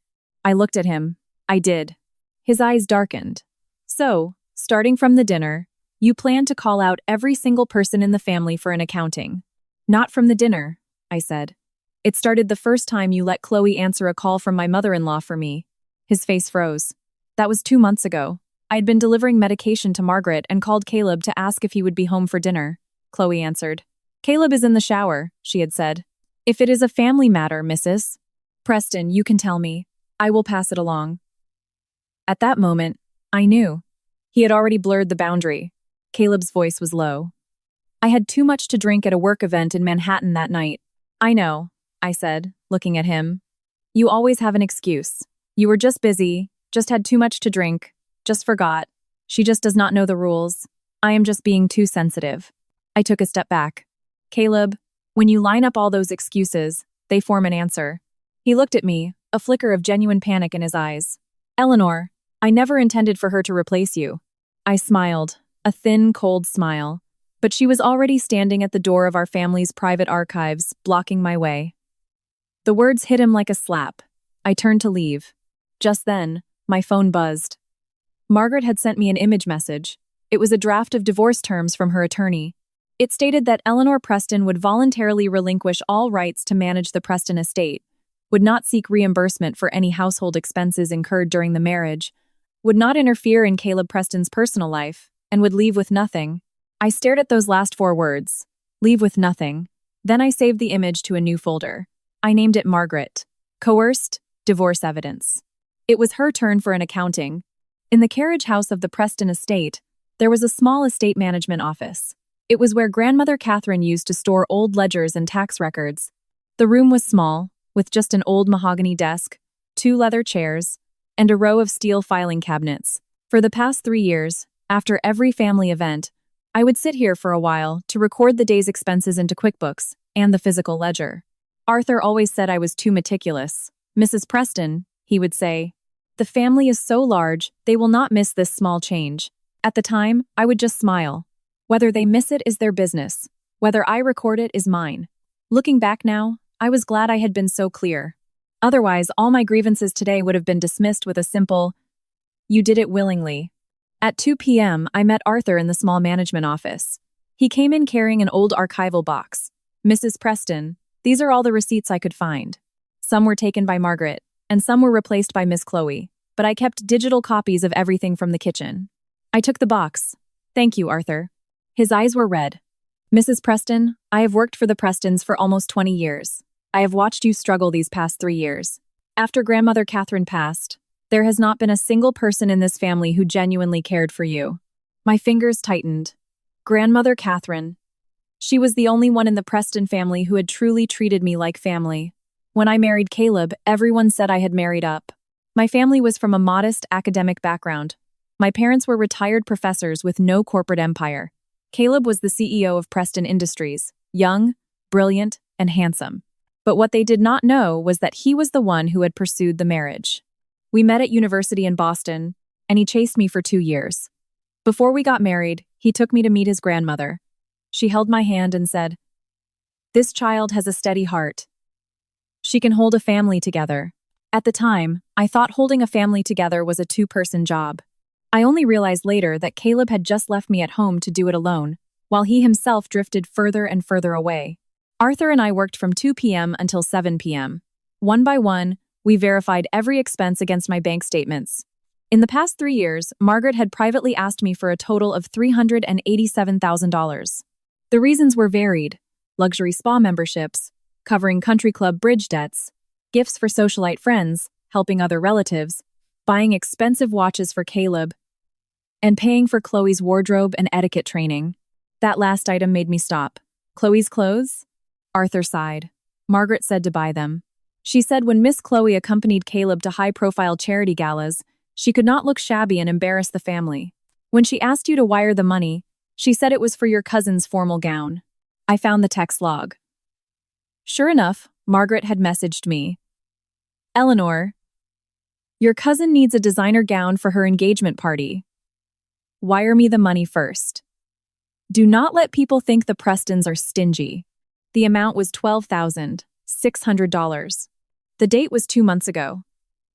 I looked at him. I did. His eyes darkened. So, starting from the dinner, you plan to call out every single person in the family for an accounting. Not from the dinner, I said. It started the first time you let Chloe answer a call from my mother-in-law for me. His face froze. That was 2 months ago. I had been delivering medication to Margaret and called Caleb to ask if he would be home for dinner. Chloe answered. Caleb is in the shower, she had said. If it is a family matter, Mrs. Preston, you can tell me. I will pass it along. At that moment, I knew. He had already blurred the boundary. Caleb's voice was low. I had too much to drink at a work event in Manhattan that night. I know, I said, looking at him. You always have an excuse. You were just busy, just had too much to drink, just forgot. She just does not know the rules. I am just being too sensitive. I took a step back. Caleb, when you line up all those excuses, they form an answer. He looked at me, a flicker of genuine panic in his eyes. Eleanor, I never intended for her to replace you. I smiled, a thin, cold smile. But she was already standing at the door of our family's private archives, blocking my way. The words hit him like a slap. I turned to leave. Just then, my phone buzzed. Margaret had sent me an image message. It was a draft of divorce terms from her attorney. It stated that Eleanor Preston would voluntarily relinquish all rights to manage the Preston estate, would not seek reimbursement for any household expenses incurred during the marriage, would not interfere in Caleb Preston's personal life, and would leave with nothing. I stared at those last 4 words, leave with nothing. Then I saved the image to a new folder. I named it Margaret. Coerced, divorce evidence. It was her turn for an accounting. In the carriage house of the Preston estate, there was a small estate management office. It was where Grandmother Catherine used to store old ledgers and tax records. The room was small, with just an old mahogany desk, 2 leather chairs, and a row of steel filing cabinets. For the past 3 years, after every family event, I would sit here for a while to record the day's expenses into QuickBooks and the physical ledger. Arthur always said I was too meticulous. Mrs. Preston, he would say, the family is so large, they will not miss this small change. At the time, I would just smile. Whether they miss it is their business. Whether I record it is mine. Looking back now, I was glad I had been so clear. Otherwise, all my grievances today would have been dismissed with a simple, "You did it willingly." At 2 p.m., I met Arthur in the small management office. He came in carrying an old archival box. "Mrs. Preston, these are all the receipts I could find. Some were taken by Margaret, and some were replaced by Miss Chloe, but I kept digital copies of everything from the kitchen." I took the box. "Thank you, Arthur." His eyes were red. "Mrs. Preston, I have worked for the Prestons for almost 20 years. I have watched you struggle these past 3 years. After Grandmother Catherine passed, there has not been a single person in this family who genuinely cared for you." My fingers tightened. Grandmother Catherine. She was the only one in the Preston family who had truly treated me like family. When I married Caleb, everyone said I had married up. My family was from a modest academic background. My parents were retired professors with no corporate empire. Caleb was the CEO of Preston Industries, young, brilliant, and handsome. But what they did not know was that he was the one who had pursued the marriage. We met at university in Boston, and he chased me for 2 years. Before we got married, he took me to meet his grandmother. She held my hand and said, "This child has a steady heart. She can hold a family together." At the time, I thought holding a family together was a 2-person job. I only realized later that Caleb had just left me at home to do it alone, while he himself drifted further and further away. Arthur and I worked from 2 p.m. until 7 p.m. One by one, we verified every expense against my bank statements. In the past 3 years, Margaret had privately asked me for a total of $387,000. The reasons were varied: luxury spa memberships, covering country club bridge debts, gifts for socialite friends, helping other relatives, buying expensive watches for Caleb, and paying for Chloe's wardrobe and etiquette training. That last item made me stop. "Chloe's clothes?" Arthur sighed. "Margaret said to buy them. She said when Miss Chloe accompanied Caleb to high-profile charity galas, she could not look shabby and embarrass the family. When she asked you to wire the money, she said it was for your cousin's formal gown." I found the text log. Sure enough, Margaret had messaged me. "Eleanor, your cousin needs a designer gown for her engagement party. Wire me the money first. Do not let people think the Prestons are stingy." The amount was $12,600. The date was 2 months ago.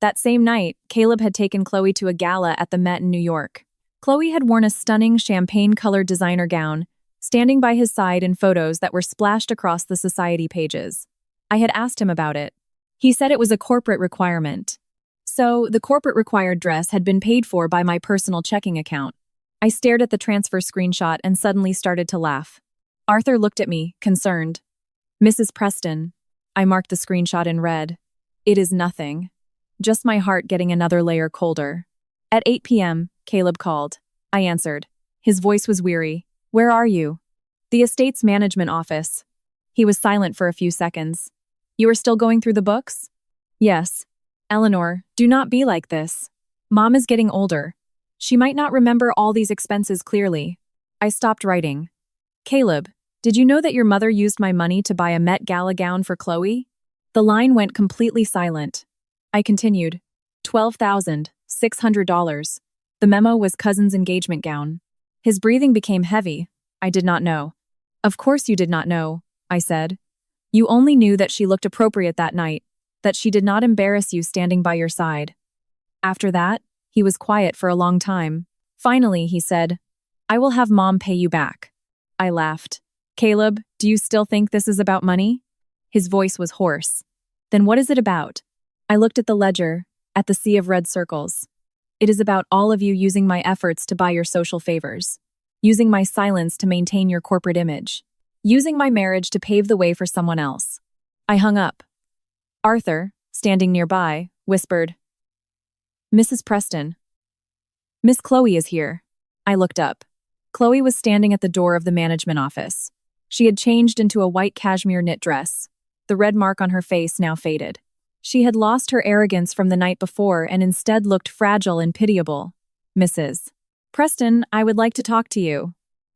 That same night, Caleb had taken Chloe to a gala at the Met in New York. Chloe had worn a stunning champagne-colored designer gown, standing by his side in photos that were splashed across the society pages. I had asked him about it. He said it was a corporate requirement. So, the corporate required dress had been paid for by my personal checking account. I stared at the transfer screenshot and suddenly started to laugh. Arthur looked at me, concerned. "Mrs. Preston." I marked the screenshot in red. "It is nothing. Just my heart getting another layer colder." At 8 p.m., Caleb called. I answered. His voice was weary. "Where are you?" "The estate's management office." He was silent for a few seconds. "You are still going through the books?" "Yes." "Eleanor, do not be like this. Mom is getting older. She might not remember all these expenses clearly." I stopped writing. "Caleb, did you know that your mother used my money to buy a Met Gala gown for Chloe?" The line went completely silent. I continued. $12,600. The memo was cousin's engagement gown. His breathing became heavy. I did not know. "Of course you did not know," I said. "You only knew that she looked appropriate that night, that she did not embarrass you standing by your side." After that, he was quiet for a long time. Finally, he said, "I will have Mom pay you back." I laughed. "Caleb, do you still think this is about money?" His voice was hoarse. "Then what is it about?" I looked at the ledger, at the sea of red circles. "It is about all of you using my efforts to buy your social favors, using my silence to maintain your corporate image, using my marriage to pave the way for someone else." I hung up. Arthur, standing nearby, whispered, "Mrs. Preston. Miss Chloe is here." I looked up. Chloe was standing at the door of the management office. She had changed into a white cashmere knit dress. The red mark on her face now faded. She had lost her arrogance from the night before and instead looked fragile and pitiable. "Mrs. Preston, I would like to talk to you."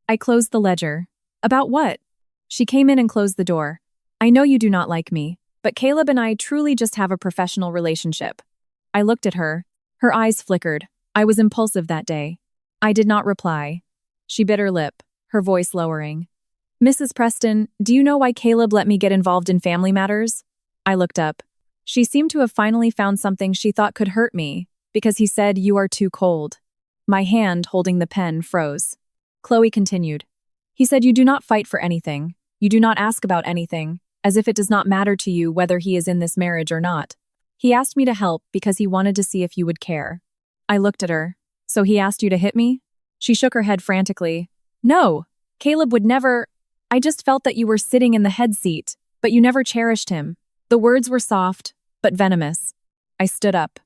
I closed the ledger. "About what?" She came in and closed the door. "I know you do not like me, but Caleb and I truly just have a professional relationship." I looked at her. Her eyes flickered. I was impulsive that day. I did not reply. She bit her lip, her voice lowering. Mrs. Preston, do you know why Caleb let me get involved in family matters? I looked up. She seemed to have finally found something she thought could hurt me, because he said, "You are too cold." My hand holding the pen froze. Chloe continued. He said, "You do not fight for anything. You do not ask about anything, as if it does not matter to you whether he is in this marriage or not. He asked me to help because he wanted to see if you would care." I looked at her. "So he asked you to hit me?" She shook her head frantically. "No, Caleb would never. I just felt that you were sitting in the head seat, but you never cherished him." The words were soft, but venomous. I stood up.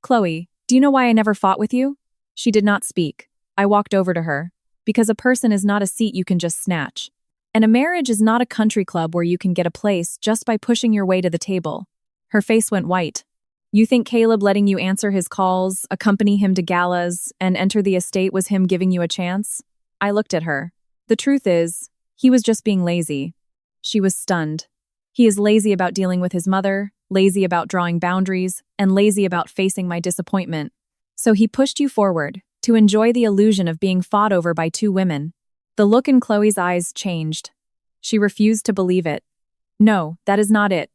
"Chloe, do you know why I never fought with you?" She did not speak. I walked over to her. Because a person is not a seat you can just snatch. And a marriage is not a country club where you can get a place just by pushing your way to the table. Her face went white. "You think Caleb letting you answer his calls, accompany him to galas, and enter the estate was him giving you a chance?" I looked at her. "The truth is, he was just being lazy." She was stunned. "He is lazy about dealing with his mother, lazy about drawing boundaries, and lazy about facing my disappointment. So he pushed you forward, to enjoy the illusion of being fought over by two women." The look in Chloe's eyes changed. She refused to believe it. "No, that is not it.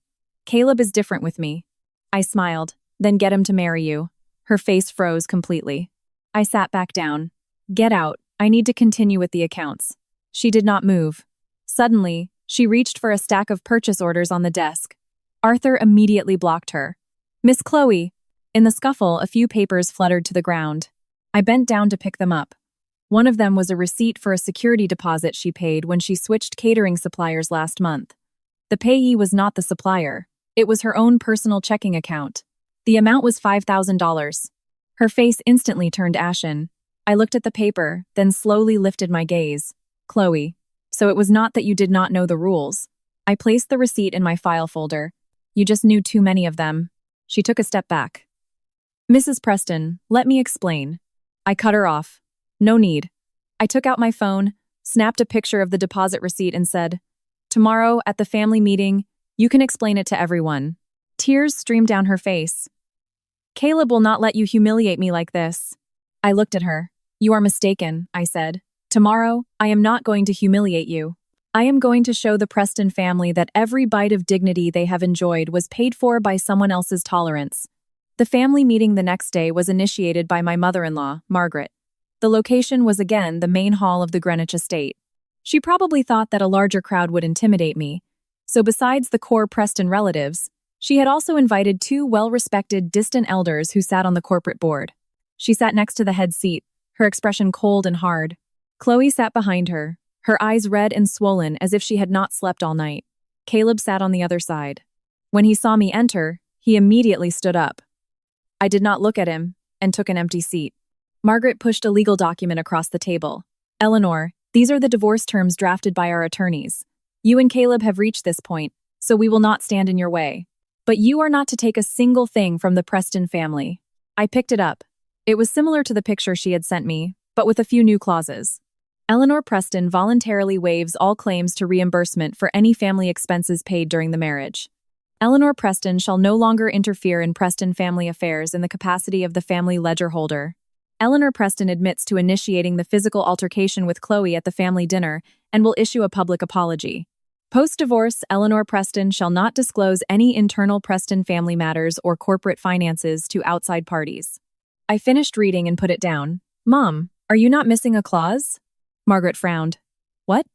Caleb is different with me." I smiled. "Then get him to marry you." Her face froze completely. I sat back down. "Get out. I need to continue with the accounts." She did not move. Suddenly, she reached for a stack of purchase orders on the desk. Arthur immediately blocked her. "Miss Chloe." In the scuffle, a few papers fluttered to the ground. I bent down to pick them up. One of them was a receipt for a security deposit she paid when she switched catering suppliers last month. The payee was not the supplier. It was her own personal checking account. The amount was $5,000. Her face instantly turned ashen. I looked at the paper, then slowly lifted my gaze. "Chloe, so it was not that you did not know the rules." I placed the receipt in my file folder. "You just knew too many of them." She took a step back. "Mrs. Preston, let me explain." I cut her off. "No need." I took out my phone, snapped a picture of the deposit receipt and said, "Tomorrow, at the family meeting, you can explain it to everyone." Tears streamed down her face. "Caleb will not let you humiliate me like this." I looked at her. "You are mistaken," I said. "Tomorrow, I am not going to humiliate you. I am going to show the Preston family that every bite of dignity they have enjoyed was paid for by someone else's tolerance." The family meeting the next day was initiated by my mother-in-law, Margaret. The location was again the main hall of the Greenwich estate. She probably thought that a larger crowd would intimidate me, so besides the core Preston relatives, she had also invited two well-respected distant elders who sat on the corporate board. She sat next to the head seat, her expression cold and hard. Chloe sat behind her, her eyes red and swollen as if she had not slept all night. Caleb sat on the other side. When he saw me enter, he immediately stood up. I did not look at him, and took an empty seat. Margaret pushed a legal document across the table. "Eleanor, these are the divorce terms drafted by our attorneys. You and Caleb have reached this point, so we will not stand in your way. But you are not to take a single thing from the Preston family." I picked it up. It was similar to the picture she had sent me, but with a few new clauses. Eleanor Preston voluntarily waives all claims to reimbursement for any family expenses paid during the marriage. Eleanor Preston shall no longer interfere in Preston family affairs in the capacity of the family ledger holder. Eleanor Preston admits to initiating the physical altercation with Chloe at the family dinner and will issue a public apology. Post-divorce, Eleanor Preston shall not disclose any internal Preston family matters or corporate finances to outside parties. I finished reading and put it down. "Mom, are you not missing a clause?" Margaret frowned. "What?"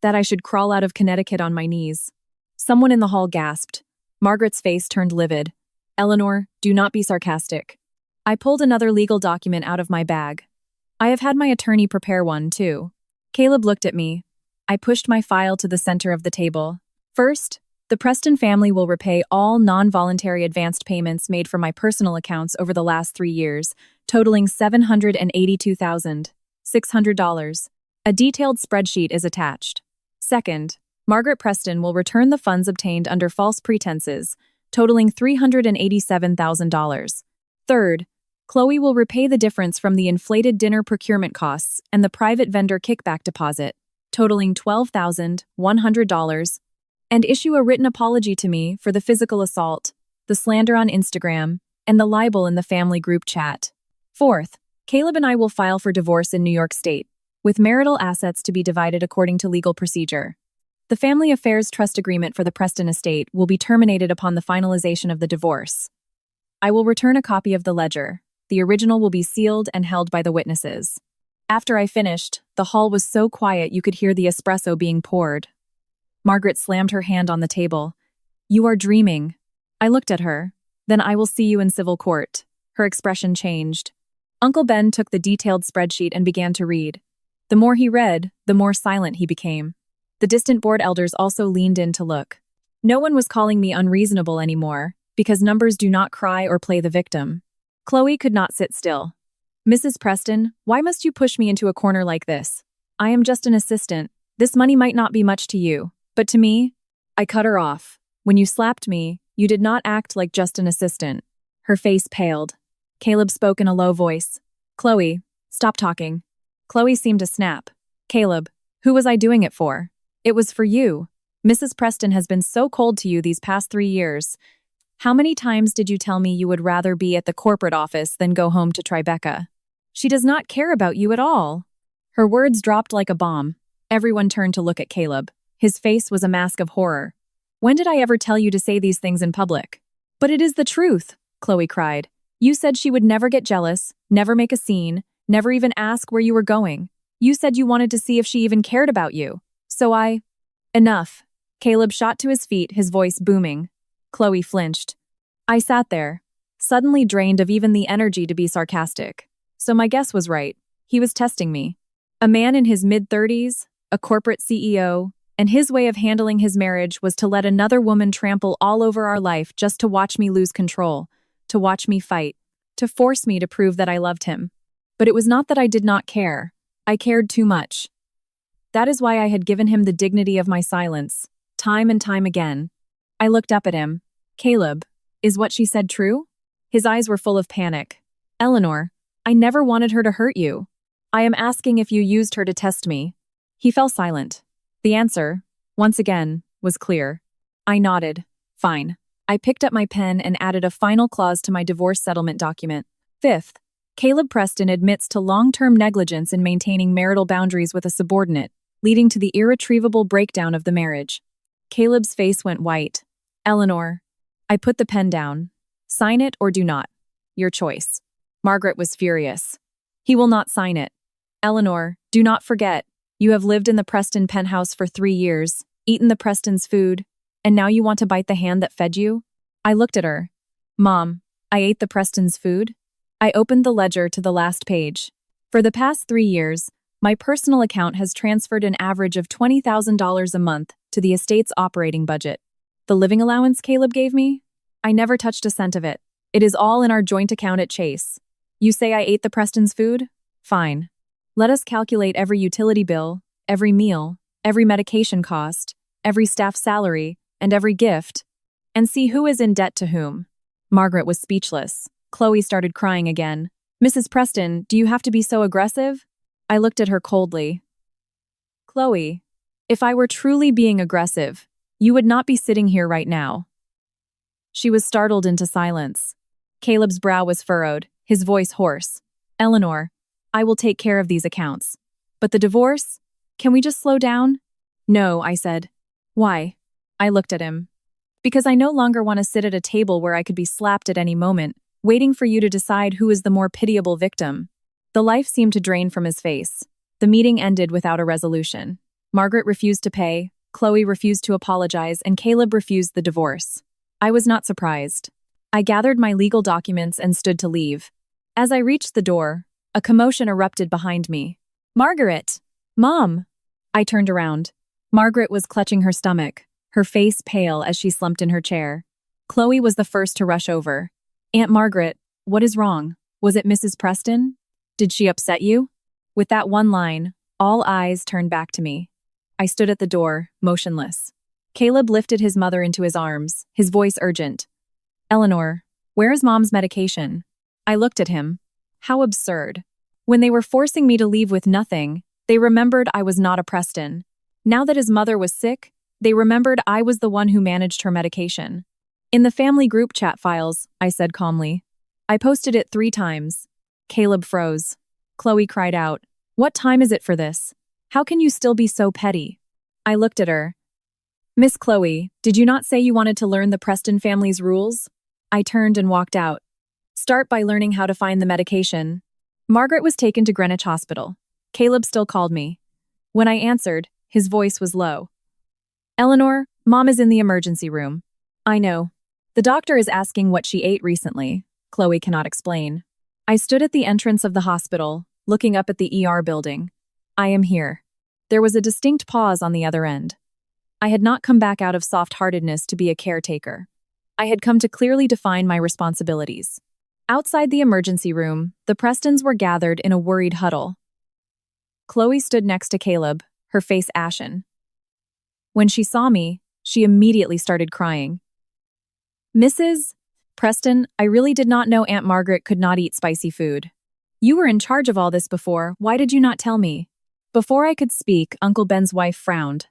"That I should crawl out of Connecticut on my knees." Someone in the hall gasped. Margaret's face turned livid. "Eleanor, do not be sarcastic." I pulled another legal document out of my bag. I have had my attorney prepare one, too. Caleb looked at me. I pushed my file to the center of the table. "First, the Preston family will repay all non-voluntary advanced payments made from my personal accounts over the last 3 years, totaling $782,600. A detailed spreadsheet is attached. Second, Margaret Preston will return the funds obtained under false pretenses, totaling $387,000. Third, Chloe will repay the difference from the inflated dinner procurement costs and the private vendor kickback deposit, totaling $12,100, and issue a written apology to me for the physical assault, the slander on Instagram, and the libel in the family group chat. Fourth, Caleb and I will file for divorce in New York State, with marital assets to be divided according to legal procedure. The family affairs trust agreement for the Preston estate will be terminated upon the finalization of the divorce. I will return a copy of the ledger. The original will be sealed and held by the witnesses. After I finished, the hall was so quiet you could hear the espresso being poured. Margaret slammed her hand on the table. You are dreaming. I looked at her. Then I will see you in civil court. Her expression changed. Uncle Ben took the detailed spreadsheet and began to read. The more he read, the more silent he became. The distant board elders also leaned in to look. No one was calling me unreasonable anymore, because numbers do not cry or play the victim. Chloe could not sit still. Mrs. Preston, why must you push me into a corner like this? I am just an assistant. This money might not be much to you, but to me, I cut her off. When you slapped me, you did not act like just an assistant. Her face paled. Caleb spoke in a low voice. Chloe, stop talking. Chloe seemed to snap. Caleb, who was I doing it for? It was for you. Mrs. Preston has been so cold to you these past 3 years. How many times did you tell me you would rather be at the corporate office than go home to Tribeca? She does not care about you at all. Her words dropped like a bomb. Everyone turned to look at Caleb. His face was a mask of horror. When did I ever tell you to say these things in public? But it is the truth, Chloe cried. You said she would never get jealous, never make a scene, never even ask where you were going. You said you wanted to see if she even cared about you. So I… Enough. Caleb shot to his feet, his voice booming. Chloe flinched. I sat there, suddenly drained of even the energy to be sarcastic. So my guess was right. He was testing me. A man in his mid-30s, a corporate CEO, and his way of handling his marriage was to let another woman trample all over our life just to watch me lose control, to watch me fight, to force me to prove that I loved him. But it was not that I did not care. I cared too much. That is why I had given him the dignity of my silence, time and time again. I looked up at him. Caleb, is what she said true? His eyes were full of panic. Eleanor, I never wanted her to hurt you. I am asking if you used her to test me. He fell silent. The answer, once again, was clear. I nodded. Fine. I picked up my pen and added a final clause to my divorce settlement document. Fifth, Caleb Preston admits to long-term negligence in maintaining marital boundaries with a subordinate, leading to the irretrievable breakdown of the marriage. Caleb's face went white. Eleanor. I put the pen down. Sign it or do not. Your choice. Margaret was furious. He will not sign it. Eleanor, do not forget. You have lived in the Preston penthouse for 3 years, eaten the Preston's food, and now you want to bite the hand that fed you? I looked at her. Mom, I ate the Preston's food? I opened the ledger to the last page. For the past 3 years, my personal account has transferred an average of $20,000 a month to the estate's operating budget. The living allowance Caleb gave me? I never touched a cent of it. It is all in our joint account at Chase. You say I ate the Preston's food? Fine. Let us calculate every utility bill, every meal, every medication cost, every staff salary, and every gift, and see who is in debt to whom. Margaret was speechless. Chloe started crying again. Mrs. Preston, do you have to be so aggressive? I looked at her coldly. Chloe, if I were truly being aggressive, you would not be sitting here right now. She was startled into silence. Caleb's brow was furrowed, his voice hoarse. Eleanor, I will take care of these accounts. But the divorce? Can we just slow down? No, I said. Why? I looked at him. Because I no longer want to sit at a table where I could be slapped at any moment, waiting for you to decide who is the more pitiable victim. The life seemed to drain from his face. The meeting ended without a resolution. Margaret refused to pay, Chloe refused to apologize, and Caleb refused the divorce. I was not surprised. I gathered my legal documents and stood to leave. As I reached the door, a commotion erupted behind me. Margaret! Mom! I turned around. Margaret was clutching her stomach, her face pale as she slumped in her chair. Chloe was the first to rush over. Aunt Margaret, what is wrong? Was it Mrs. Preston? Did she upset you? With that one line, all eyes turned back to me. I stood at the door, motionless. Caleb lifted his mother into his arms, his voice urgent. Eleanor, where is Mom's medication? I looked at him. How absurd. When they were forcing me to leave with nothing, they remembered I was not a Preston. Now that his mother was sick, they remembered I was the one who managed her medication. In the family group chat files, I said calmly. I posted it 3 times. Caleb froze. Chloe cried out, What time is it for this? How can you still be so petty? I looked at her. Miss Chloe, did you not say you wanted to learn the Preston family's rules? I turned and walked out. Start by learning how to find the medication. Margaret was taken to Greenwich Hospital. Caleb still called me. When I answered, his voice was low. Eleanor, Mom is in the emergency room. I know. The doctor is asking what she ate recently. Chloe cannot explain. I stood at the entrance of the hospital, looking up at the ER building. I am here. There was a distinct pause on the other end. I had not come back out of soft-heartedness to be a caretaker. I had come to clearly define my responsibilities. Outside the emergency room, the Prestons were gathered in a worried huddle. Chloe stood next to Caleb, her face ashen. When she saw me, she immediately started crying. Mrs. Preston, I really did not know Aunt Margaret could not eat spicy food. You were in charge of all this before, why did you not tell me? Before I could speak, Uncle Ben's wife frowned.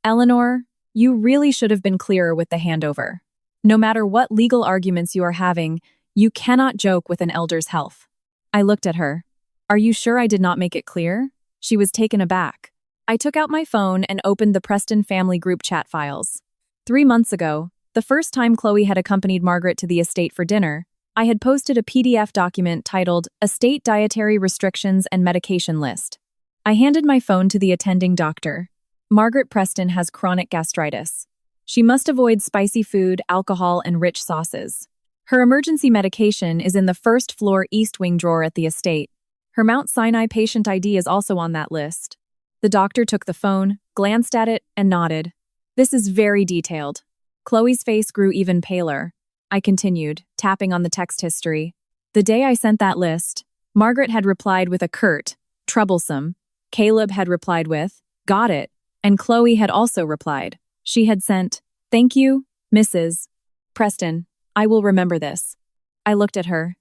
Eleanor, you really should have been clearer with the handover. No matter what legal arguments you are having, you cannot joke with an elder's health. I looked at her. Are you sure I did not make it clear? She was taken aback. I took out my phone and opened the Preston family group chat files. 3 months ago, the first time Chloe had accompanied Margaret to the estate for dinner, I had posted a PDF document titled Estate Dietary Restrictions and Medication List. I handed my phone to the attending doctor. Margaret Preston has chronic gastritis. She must avoid spicy food, alcohol, and rich sauces. Her emergency medication is in the first floor east wing drawer at the estate. Her Mount Sinai patient ID is also on that list. The doctor took the phone, glanced at it, and nodded. This is very detailed. Chloe's face grew even paler. I continued, tapping on the text history. The day I sent that list, Margaret had replied with a curt, troublesome. Caleb had replied with, got it. And Chloe had also replied. She had sent, thank you, Mrs. Preston. I will remember this. I looked at her.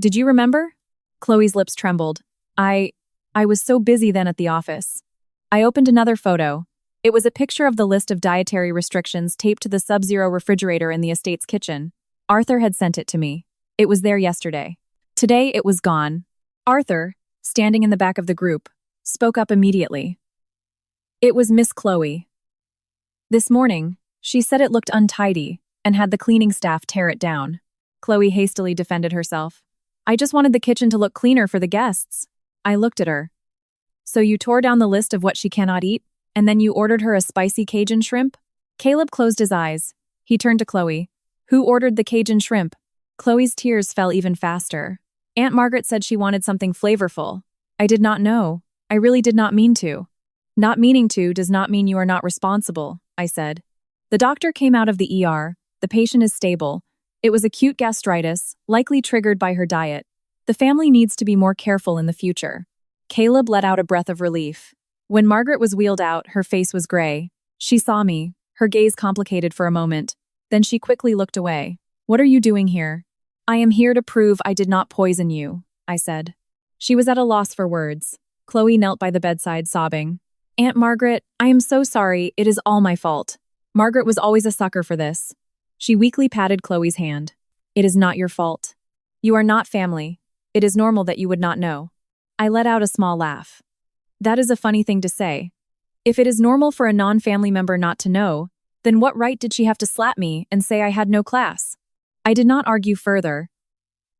Did you remember? Chloe's lips trembled. I was so busy then at the office. I opened another photo. It was a picture of the list of dietary restrictions taped to the Sub-Zero refrigerator in the estate's kitchen. Arthur had sent it to me. It was there yesterday. Today it was gone. Arthur, standing in the back of the group, spoke up immediately. It was Miss Chloe. This morning, she said it looked untidy and had the cleaning staff tear it down. Chloe hastily defended herself. I just wanted the kitchen to look cleaner for the guests. I looked at her. So you tore down the list of what she cannot eat, and then you ordered her a spicy Cajun shrimp? Caleb closed his eyes. He turned to Chloe. Who ordered the Cajun shrimp? Chloe's tears fell even faster. Aunt Margaret said she wanted something flavorful. I did not know. I really did not mean to. Not meaning to does not mean you are not responsible, I said. The doctor came out of the ER. The patient is stable. It was acute gastritis, likely triggered by her diet. The family needs to be more careful in the future. Caleb let out a breath of relief. When Margaret was wheeled out, her face was gray. She saw me, her gaze complicated for a moment. Then she quickly looked away. What are you doing here? I am here to prove I did not poison you, I said. She was at a loss for words. Chloe knelt by the bedside, sobbing. Aunt Margaret, I am so sorry, it is all my fault. Margaret was always a sucker for this. She weakly patted Chloe's hand. It is not your fault. You are not family. It is normal that you would not know. I let out a small laugh. That is a funny thing to say. If it is normal for a non-family member not to know, then what right did she have to slap me and say I had no class? I did not argue further.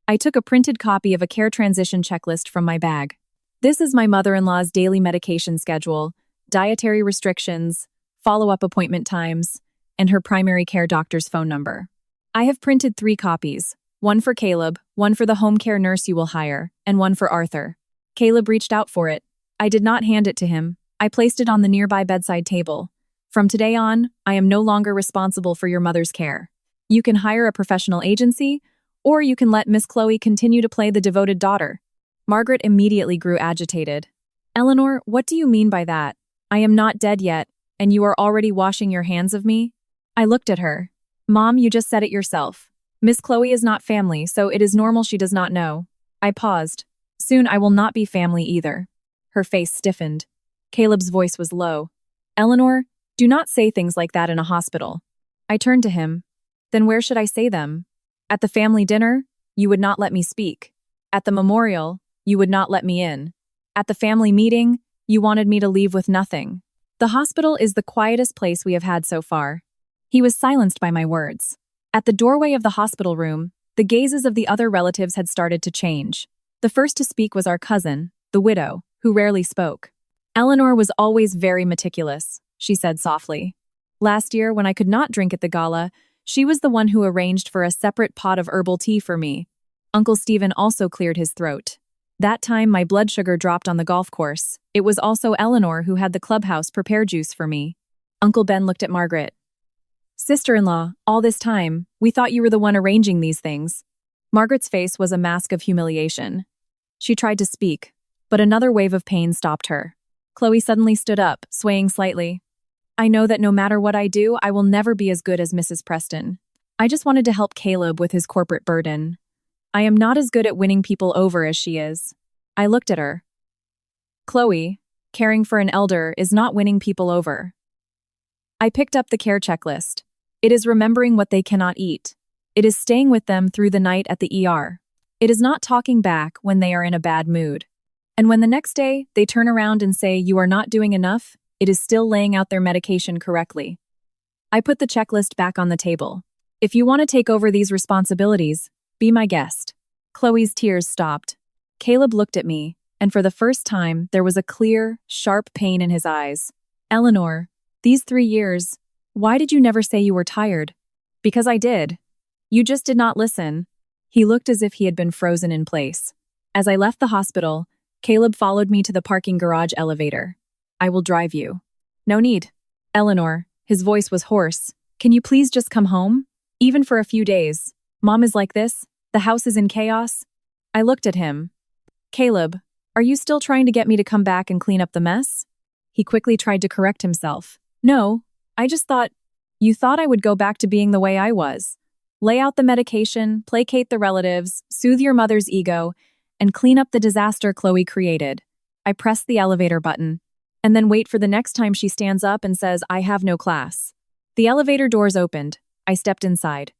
I took a printed copy of a care transition checklist from my bag. This is my mother-in-law's daily medication schedule, dietary restrictions, follow-up appointment times, and her primary care doctor's phone number. I have printed 3 copies, one for Caleb, one for the home care nurse you will hire, and one for Arthur. Caleb reached out for it. I did not hand it to him. I placed it on the nearby bedside table. From today on, I am no longer responsible for your mother's care. You can hire a professional agency, or you can let Miss Chloe continue to play the devoted daughter. Margaret immediately grew agitated. Eleanor, what do you mean by that? I am not dead yet, and you are already washing your hands of me? I looked at her. Mom, you just said it yourself. Miss Chloe is not family, so it is normal she does not know. I paused. Soon I will not be family either. Her face stiffened. Caleb's voice was low. Eleanor, do not say things like that in a hospital. I turned to him. Then where should I say them? At the family dinner, you would not let me speak. At the memorial, you would not let me in. At the family meeting, you wanted me to leave with nothing. The hospital is the quietest place we have had so far. He was silenced by my words. At the doorway of the hospital room, the gazes of the other relatives had started to change. The first to speak was our cousin, the widow, who rarely spoke. Eleanor was always very meticulous, she said softly. Last year, when I could not drink at the gala, she was the one who arranged for a separate pot of herbal tea for me. Uncle Stephen also cleared his throat. That time my blood sugar dropped on the golf course. It was also Eleanor who had the clubhouse prepare juice for me. Uncle Ben looked at Margaret. Sister-in-law, all this time, we thought you were the one arranging these things. Margaret's face was a mask of humiliation. She tried to speak, but another wave of pain stopped her. Chloe suddenly stood up, swaying slightly. I know that no matter what I do, I will never be as good as Mrs. Preston. I just wanted to help Caleb with his corporate burden. I am not as good at winning people over as she is. I looked at her. Chloe, caring for an elder is not winning people over. I picked up the care checklist. It is remembering what they cannot eat. It is staying with them through the night at the ER. It is not talking back when they are in a bad mood. And when the next day they turn around and say you are not doing enough, it is still laying out their medication correctly. I put the checklist back on the table. If you want to take over these responsibilities, be my guest. Chloe's tears stopped. Caleb looked at me, and for the first time, there was a clear, sharp pain in his eyes. Eleanor, these 3 years, why did you never say you were tired? Because I did. You just did not listen. He looked as if he had been frozen in place. As I left the hospital, Caleb followed me to the parking garage elevator. I will drive you. No need. Eleanor, his voice was hoarse. Can you please just come home? Even for a few days. Mom is like this. The house is in chaos. I looked at him. Caleb, are you still trying to get me to come back and clean up the mess? He quickly tried to correct himself. No, I just thought, you thought I would go back to being the way I was. Lay out the medication, placate the relatives, soothe your mother's ego, and clean up the disaster Chloe created. I pressed the elevator button, and then wait for the next time she stands up and says, I have no class. The elevator doors opened. I stepped inside.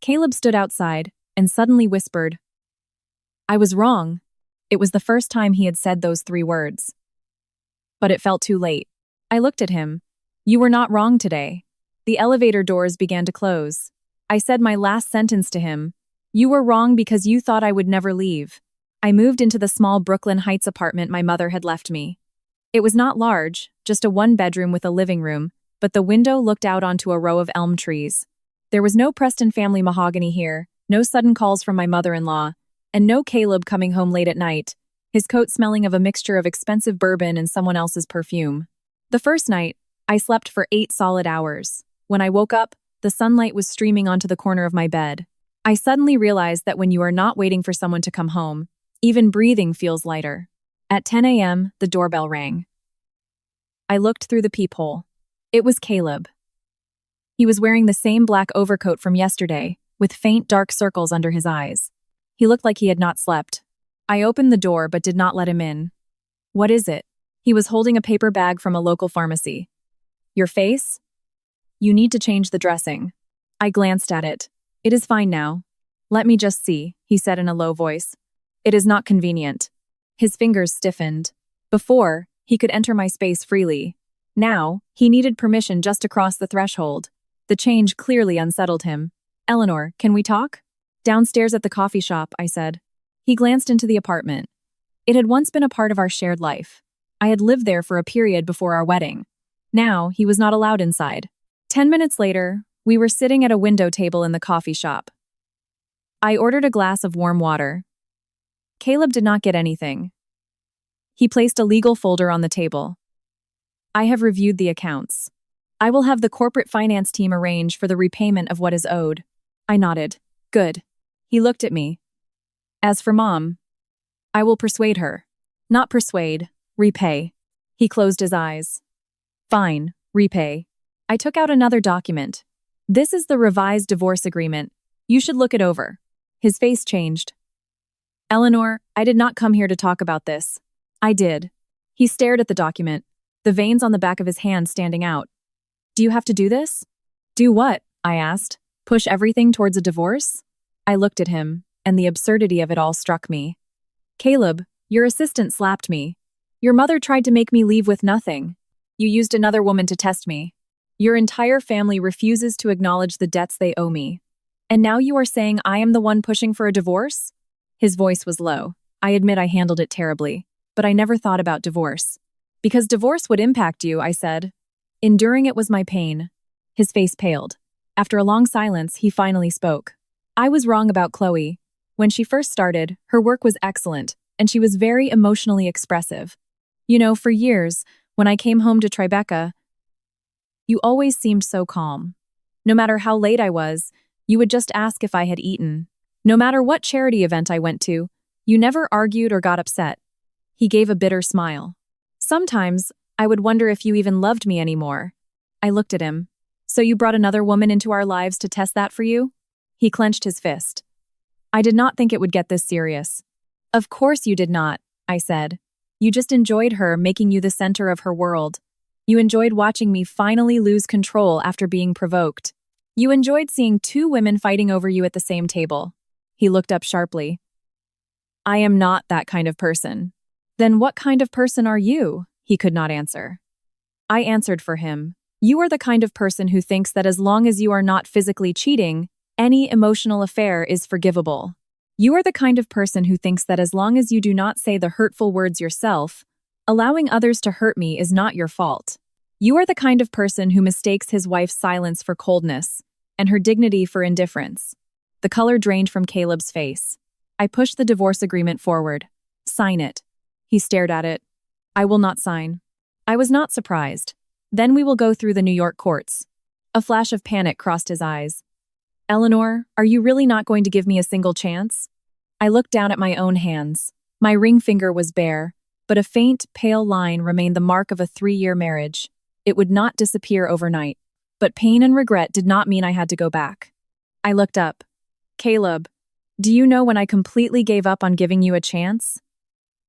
Caleb stood outside and suddenly whispered, I was wrong. It was the first time he had said those 3 words. But it felt too late. I looked at him. You were not wrong today. The elevator doors began to close. I said my last sentence to him. You were wrong because you thought I would never leave. I moved into the small Brooklyn Heights apartment my mother had left me. It was not large, just a 1-bedroom with a living room, but the window looked out onto a row of elm trees. There was no Preston family mahogany here, no sudden calls from my mother-in-law, and no Caleb coming home late at night, his coat smelling of a mixture of expensive bourbon and someone else's perfume. The first night, I slept for 8 solid hours. When I woke up, the sunlight was streaming onto the corner of my bed. I suddenly realized that when you are not waiting for someone to come home, even breathing feels lighter. At 10 a.m., the doorbell rang. I looked through the peephole. It was Caleb. He was wearing the same black overcoat from yesterday, with faint dark circles under his eyes. He looked like he had not slept. I opened the door but did not let him in. What is it? He was holding a paper bag from a local pharmacy. Your face? You need to change the dressing. I glanced at it. It is fine now. Let me just see, he said in a low voice. It is not convenient. His fingers stiffened. Before, he could enter my space freely. Now, he needed permission just to cross the threshold. The change clearly unsettled him. Eleanor, can we talk? Downstairs at the coffee shop, I said. He glanced into the apartment. It had once been a part of our shared life. I had lived there for a period before our wedding. Now, he was not allowed inside. 10 minutes later, we were sitting at a window table in the coffee shop. I ordered a glass of warm water. Caleb did not get anything. He placed a legal folder on the table. I have reviewed the accounts. I will have the corporate finance team arrange for the repayment of what is owed. I nodded. Good. He looked at me. As for Mom, I will persuade her. Not persuade, repay. He closed his eyes. Fine, repay. I took out another document. This is the revised divorce agreement. You should look it over. His face changed. Eleanor, I did not come here to talk about this. I did. He stared at the document, the veins on the back of his hand standing out. Do you have to do this? Do what? I asked. Push everything towards a divorce? I looked at him, and the absurdity of it all struck me. Caleb, your assistant slapped me. Your mother tried to make me leave with nothing. You used another woman to test me. Your entire family refuses to acknowledge the debts they owe me. And now you are saying I am the one pushing for a divorce? His voice was low. I admit I handled it terribly, but I never thought about divorce. Because divorce would impact you, I said. Enduring it was my pain. His face paled. After a long silence, he finally spoke. I was wrong about Chloe. When she first started, her work was excellent, and she was very emotionally expressive. You know, for years, when I came home to Tribeca, you always seemed so calm. No matter how late I was, you would just ask if I had eaten. No matter what charity event I went to, you never argued or got upset. He gave a bitter smile. Sometimes, I would wonder if you even loved me anymore. I looked at him. So you brought another woman into our lives to test that for you? He clenched his fist. I did not think it would get this serious. Of course you did not, I said. You just enjoyed her making you the center of her world. You enjoyed watching me finally lose control after being provoked. You enjoyed seeing two women fighting over you at the same table. He looked up sharply. I am not that kind of person. Then what kind of person are you? He could not answer. I answered for him. You are the kind of person who thinks that as long as you are not physically cheating, any emotional affair is forgivable. You are the kind of person who thinks that as long as you do not say the hurtful words yourself, allowing others to hurt me is not your fault. You are the kind of person who mistakes his wife's silence for coldness and her dignity for indifference. The color drained from Caleb's face. I pushed the divorce agreement forward. Sign it. He stared at it. I will not sign. I was not surprised. Then we will go through the New York courts. A flash of panic crossed his eyes. Eleanor, are you really not going to give me a single chance? I looked down at my own hands. My ring finger was bare, but a faint, pale line remained the mark of a 3-year marriage. It would not disappear overnight. But pain and regret did not mean I had to go back. I looked up. Caleb, do you know when I completely gave up on giving you a chance?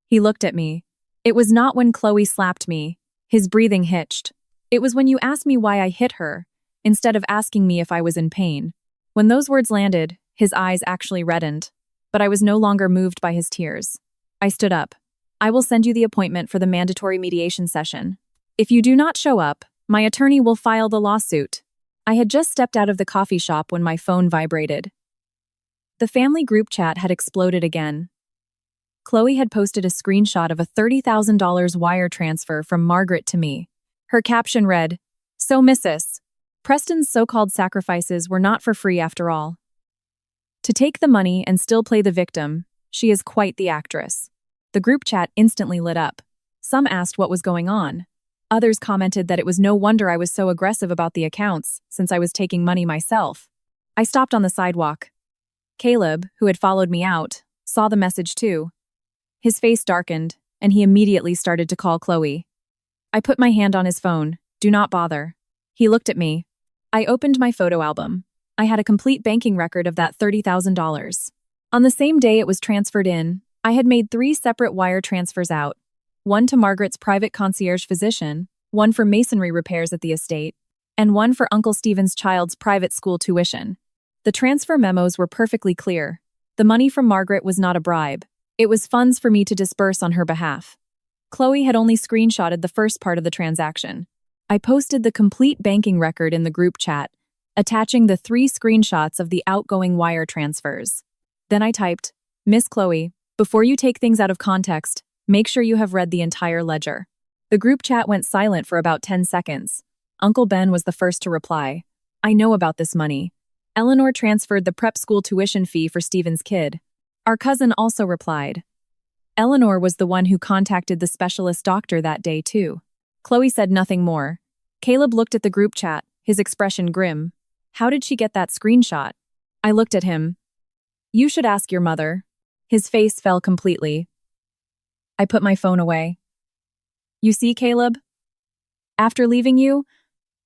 He looked at me. It was not when Chloe slapped me. His breathing hitched. It was when you asked me why I hit her, instead of asking me if I was in pain. When those words landed, his eyes actually reddened. But I was no longer moved by his tears. I stood up. I will send you the appointment for the mandatory mediation session. If you do not show up, my attorney will file the lawsuit. I had just stepped out of the coffee shop when my phone vibrated. The family group chat had exploded again. Chloe had posted a screenshot of a $30,000 wire transfer from Margaret to me. Her caption read, "So Mrs. Preston's so-called sacrifices were not for free after all. To take the money and still play the victim, she is quite the actress." The group chat instantly lit up. Some asked what was going on. Others commented that it was no wonder I was so aggressive about the accounts, since I was taking money myself. I stopped on the sidewalk. Caleb, who had followed me out, saw the message too. His face darkened, and he immediately started to call Chloe. I put my hand on his phone. Do not bother. He looked at me. I opened my photo album. I had a complete banking record of that $30,000. On the same day it was transferred in, I had made 3 separate wire transfers out. One to Margaret's private concierge physician, one for masonry repairs at the estate, and one for Uncle Stephen's child's private school tuition. The transfer memos were perfectly clear. The money from Margaret was not a bribe. It was funds for me to disperse on her behalf. Chloe had only screenshotted the first part of the transaction. I posted the complete banking record in the group chat, attaching the 3 screenshots of the outgoing wire transfers. Then I typed, "Miss Chloe, before you take things out of context, make sure you have read the entire ledger." The group chat went silent for about 10 seconds. Uncle Ben was the first to reply. "I know about this money. Eleanor transferred the prep school tuition fee for Stephen's kid." Our cousin also replied. Eleanor was the one who contacted the specialist doctor that day too. Chloe said nothing more. Caleb looked at the group chat, his expression grim. How did she get that screenshot? I looked at him. You should ask your mother. His face fell completely. I put my phone away. You see, Caleb? After leaving you,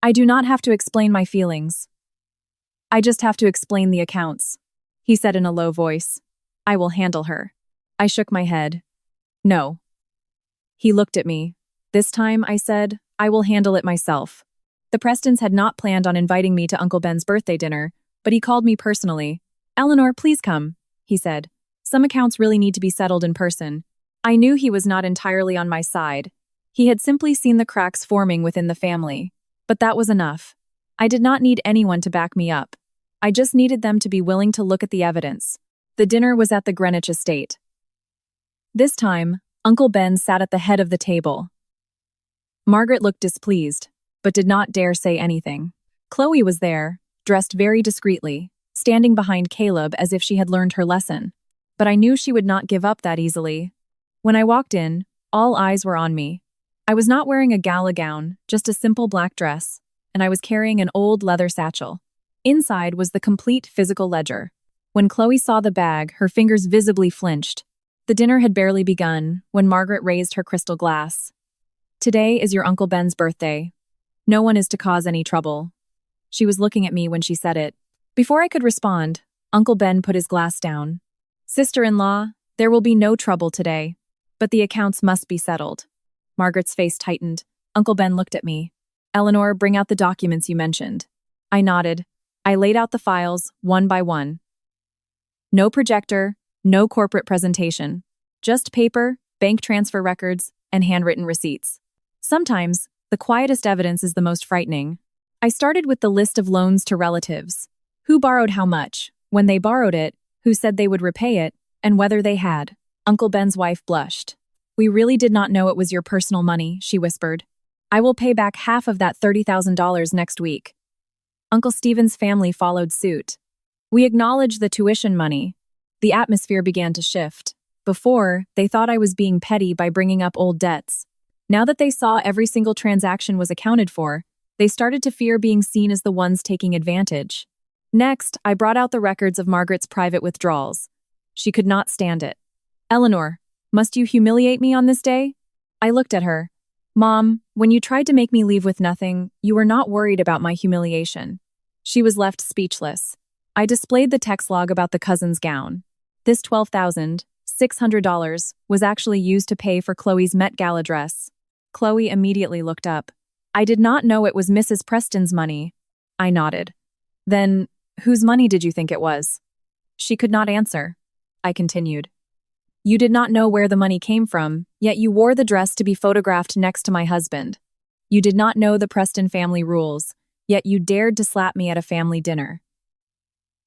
I do not have to explain my feelings. I just have to explain the accounts, he said in a low voice. I will handle her. I shook my head. No. He looked at me. This time, I said, I will handle it myself. The Prestons had not planned on inviting me to Uncle Ben's birthday dinner, but he called me personally. Eleanor, please come, he said. Some accounts really need to be settled in person. I knew he was not entirely on my side. He had simply seen the cracks forming within the family. But that was enough. I did not need anyone to back me up. I just needed them to be willing to look at the evidence. The dinner was at the Greenwich estate. This time, Uncle Ben sat at the head of the table. Margaret looked displeased, but did not dare say anything. Chloe was there, dressed very discreetly, standing behind Caleb as if she had learned her lesson. But I knew she would not give up that easily. When I walked in, all eyes were on me. I was not wearing a gala gown, just a simple black dress, and I was carrying an old leather satchel. Inside was the complete physical ledger. When Chloe saw the bag, her fingers visibly flinched. The dinner had barely begun when Margaret raised her crystal glass. "Today is your Uncle Ben's birthday. No one is to cause any trouble." She was looking at me when she said it. Before I could respond, Uncle Ben put his glass down. "Sister-in-law, there will be no trouble today, but the accounts must be settled." Margaret's face tightened. Uncle Ben looked at me. "Eleanor, bring out the documents you mentioned." I nodded. I laid out the files, one by one. No projector, no corporate presentation. Just paper, bank transfer records, and handwritten receipts. Sometimes, the quietest evidence is the most frightening. I started with the list of loans to relatives. Who borrowed how much, when they borrowed it, who said they would repay it, and whether they had. Uncle Ben's wife blushed. "We really did not know it was your personal money," she whispered. "I will pay back half of that $30,000 next week." Uncle Stephen's family followed suit. We acknowledged the tuition money. The atmosphere began to shift. Before, they thought I was being petty by bringing up old debts. Now that they saw every single transaction was accounted for, they started to fear being seen as the ones taking advantage. Next, I brought out the records of Margaret's private withdrawals. She could not stand it. "Eleanor, must you humiliate me on this day?" I looked at her. "Mom, when you tried to make me leave with nothing, you were not worried about my humiliation." She was left speechless. I displayed the text log about the cousin's gown. This $12,600 was actually used to pay for Chloe's Met Gala dress. Chloe immediately looked up. "I did not know it was Mrs. Preston's money." I nodded. "Then, whose money did you think it was?" She could not answer. I continued. "You did not know where the money came from, yet you wore the dress to be photographed next to my husband. You did not know the Preston family rules, yet you dared to slap me at a family dinner.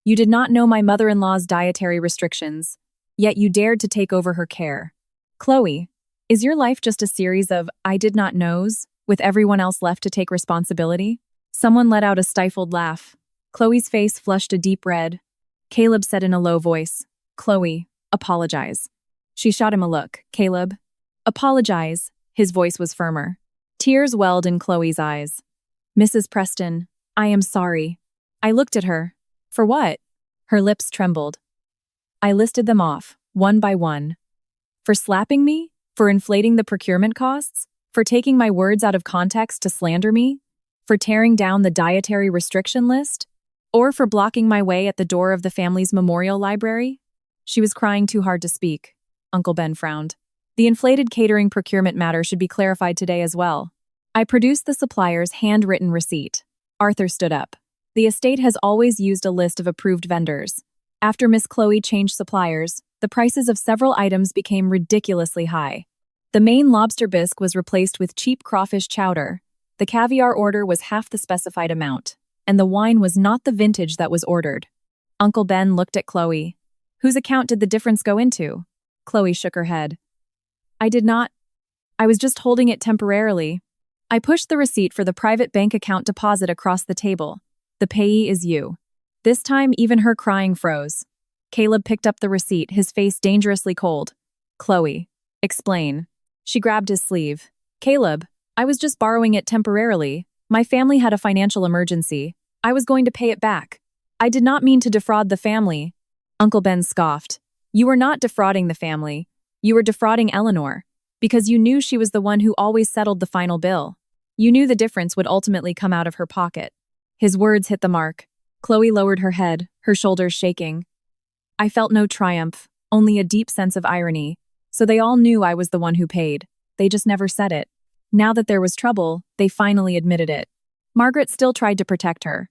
You did not know my mother-in-law's dietary restrictions, yet you dared to take over her care. Chloe, is your life just a series of I did not knows, with everyone else left to take responsibility?" Someone let out a stifled laugh. Chloe's face flushed a deep red. Caleb said in a low voice, "Chloe, apologize." She shot him a look. "Caleb, apologize." His voice was firmer. Tears welled in Chloe's eyes. "Mrs. Preston, I am sorry." I looked at her. "For what?" Her lips trembled. I listed them off, one by one. For slapping me? For inflating the procurement costs? For taking my words out of context to slander me? For tearing down the dietary restriction list? Or for blocking my way at the door of the family's memorial library? She was crying too hard to speak. Uncle Ben frowned. The inflated catering procurement matter should be clarified today as well. I produced the supplier's handwritten receipt. Arthur stood up. The estate has always used a list of approved vendors. After Miss Chloe changed suppliers, the prices of several items became ridiculously high. The main lobster bisque was replaced with cheap crawfish chowder. The caviar order was half the specified amount, and the wine was not the vintage that was ordered. Uncle Ben looked at Chloe. "Whose account did the difference go into?" Chloe shook her head. "I did not. I was just holding it temporarily." I pushed the receipt for the private bank account deposit across the table. "The payee is you." This time, even her crying froze. Caleb picked up the receipt, his face dangerously cold. "Chloe, explain." She grabbed his sleeve. "Caleb, I was just borrowing it temporarily. My family had a financial emergency. I was going to pay it back. I did not mean to defraud the family." Uncle Ben scoffed. "You were not defrauding the family. You were defrauding Eleanor, because you knew she was the one who always settled the final bill. You knew the difference would ultimately come out of her pocket." His words hit the mark. Chloe lowered her head, her shoulders shaking. I felt no triumph, only a deep sense of irony. So they all knew I was the one who paid. They just never said it. Now that there was trouble, they finally admitted it. Margaret still tried to protect her.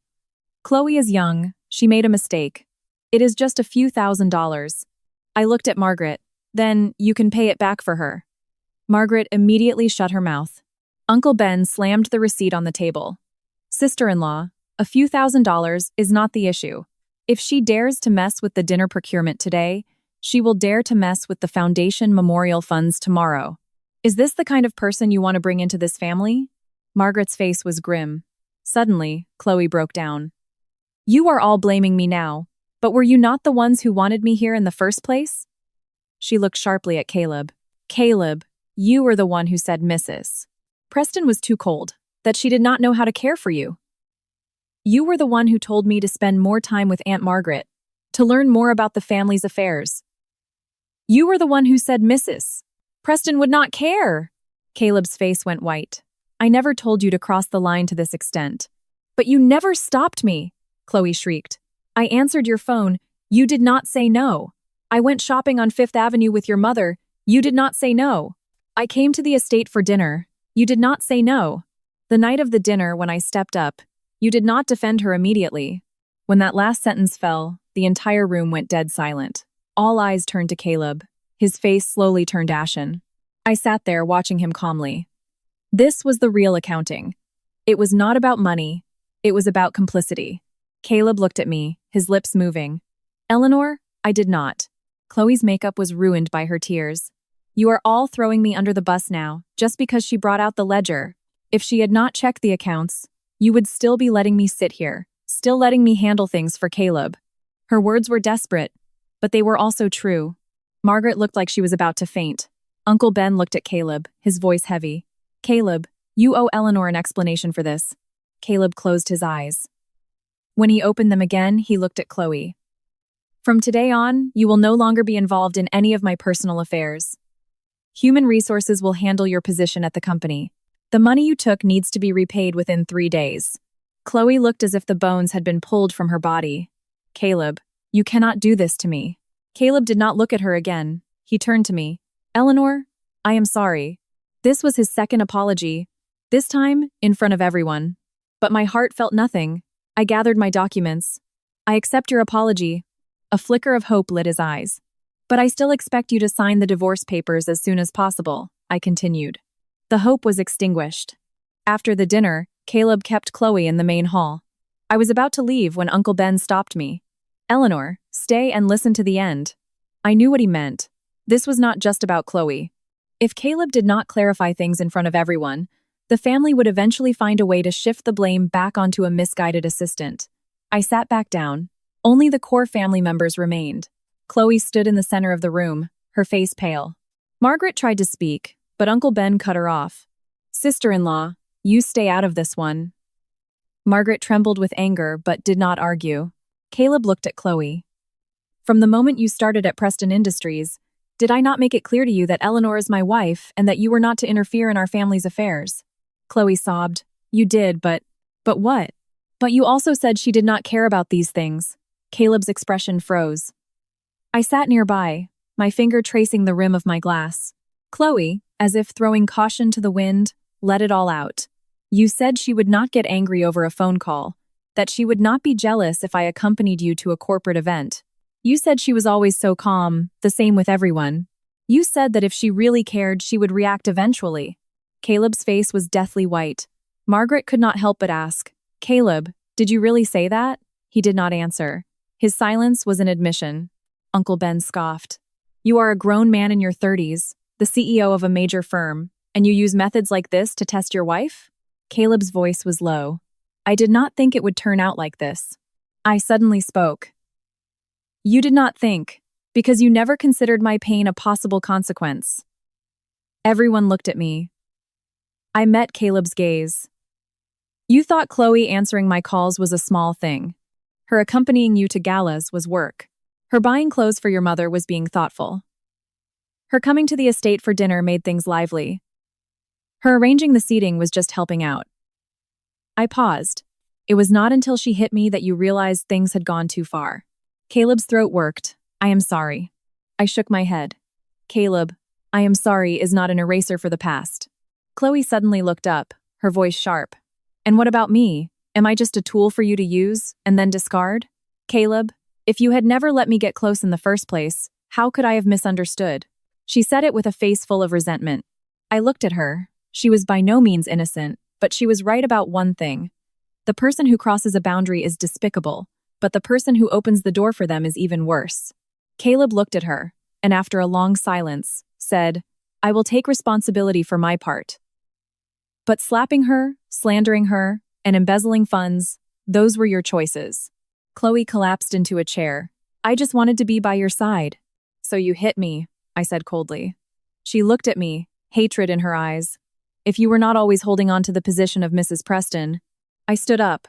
"Chloe is young. She made a mistake. It is just a few $1,000s. I looked at Margaret. "Then you can pay it back for her." Margaret immediately shut her mouth. Uncle Ben slammed the receipt on the table. Sister-in-law, a few $1,000s is not the issue. If she dares to mess with the dinner procurement today, she will dare to mess with the foundation memorial funds tomorrow. Is this the kind of person you want to bring into this family? Margaret's face was grim. Suddenly, Chloe broke down. You are all blaming me now, but were you not the ones who wanted me here in the first place? She looked sharply at Caleb. Caleb, you were the one who said Mrs. Preston was too cold, that she did not know how to care for you. You were the one who told me to spend more time with Aunt Margaret, to learn more about the family's affairs. You were the one who said Mrs. Preston would not care. Caleb's face went white. I never told you to cross the line to this extent. But you never stopped me, Chloe shrieked. I answered your phone. You did not say no. I went shopping on Fifth Avenue with your mother. You did not say no. I came to the estate for dinner. You did not say no. The night of the dinner, when I stepped up, you did not defend her immediately. When that last sentence fell, the entire room went dead silent. All eyes turned to Caleb. His face slowly turned ashen. I sat there watching him calmly. This was the real accounting. It was not about money. It was about complicity. Caleb looked at me, his lips moving. Eleanor, I did not. Chloe's makeup was ruined by her tears. You are all throwing me under the bus now, just because she brought out the ledger. If she had not checked the accounts, you would still be letting me sit here, still letting me handle things for Caleb. Her words were desperate, but they were also true. Margaret looked like she was about to faint. Uncle Ben looked at Caleb, his voice heavy. Caleb, you owe Eleanor an explanation for this. Caleb closed his eyes. When he opened them again, he looked at Chloe. From today on, you will no longer be involved in any of my personal affairs. Human resources will handle your position at the company. The money you took needs to be repaid within 3 days. Chloe looked as if the bones had been pulled from her body. Caleb, you cannot do this to me. Caleb did not look at her again. He turned to me. Eleanor, I am sorry. This was his second apology, this time in front of everyone. But my heart felt nothing. I gathered my documents. I accept your apology. A flicker of hope lit his eyes. But I still expect you to sign the divorce papers as soon as possible, I continued. The hope was extinguished. After the dinner, Caleb kept Chloe in the main hall. I was about to leave when Uncle Ben stopped me. Eleanor, stay and listen to the end. I knew what he meant. This was not just about Chloe. If Caleb did not clarify things in front of everyone, the family would eventually find a way to shift the blame back onto a misguided assistant. I sat back down. Only the core family members remained. Chloe stood in the center of the room, her face pale. Margaret tried to speak, but Uncle Ben cut her off. Sister-in-law, you stay out of this one. Margaret trembled with anger but did not argue. Caleb looked at Chloe. From the moment you started at Preston Industries, did I not make it clear to you that Eleanor is my wife and that you were not to interfere in our family's affairs? Chloe sobbed. You did, but what? But you also said she did not care about these things. Caleb's expression froze. I sat nearby, my finger tracing the rim of my glass. Chloe, as if throwing caution to the wind, let it all out. You said she would not get angry over a phone call, that she would not be jealous if I accompanied you to a corporate event. You said she was always so calm, the same with everyone. You said that if she really cared, she would react eventually. Caleb's face was deathly white. Margaret could not help but ask, Caleb, did you really say that? He did not answer. His silence was an admission. Uncle Ben scoffed. You are a grown man in your 30s, the CEO of a major firm, and you use methods like this to test your wife? Caleb's voice was low. I did not think it would turn out like this. I suddenly spoke. You did not think, because you never considered my pain a possible consequence. Everyone looked at me. I met Caleb's gaze. You thought Chloe answering my calls was a small thing. Her accompanying you to galas was work. Her buying clothes for your mother was being thoughtful. Her coming to the estate for dinner made things lively. Her arranging the seating was just helping out. I paused. It was not until she hit me that you realized things had gone too far. Caleb's throat worked. I am sorry. I shook my head. Caleb, I am sorry is not an eraser for the past. Chloe suddenly looked up, her voice sharp. And what about me? Am I just a tool for you to use and then discard? Caleb, if you had never let me get close in the first place, how could I have misunderstood? She said it with a face full of resentment. I looked at her. She was by no means innocent, but she was right about one thing. The person who crosses a boundary is despicable, but the person who opens the door for them is even worse. Caleb looked at her, and after a long silence, said, "I will take responsibility for my part." But slapping her, slandering her, and embezzling funds, those were your choices. Chloe collapsed into a chair. "I just wanted to be by your side." "So you hit me," I said coldly. She looked at me, hatred in her eyes. "If you were not always holding on to the position of Mrs. Preston." I stood up.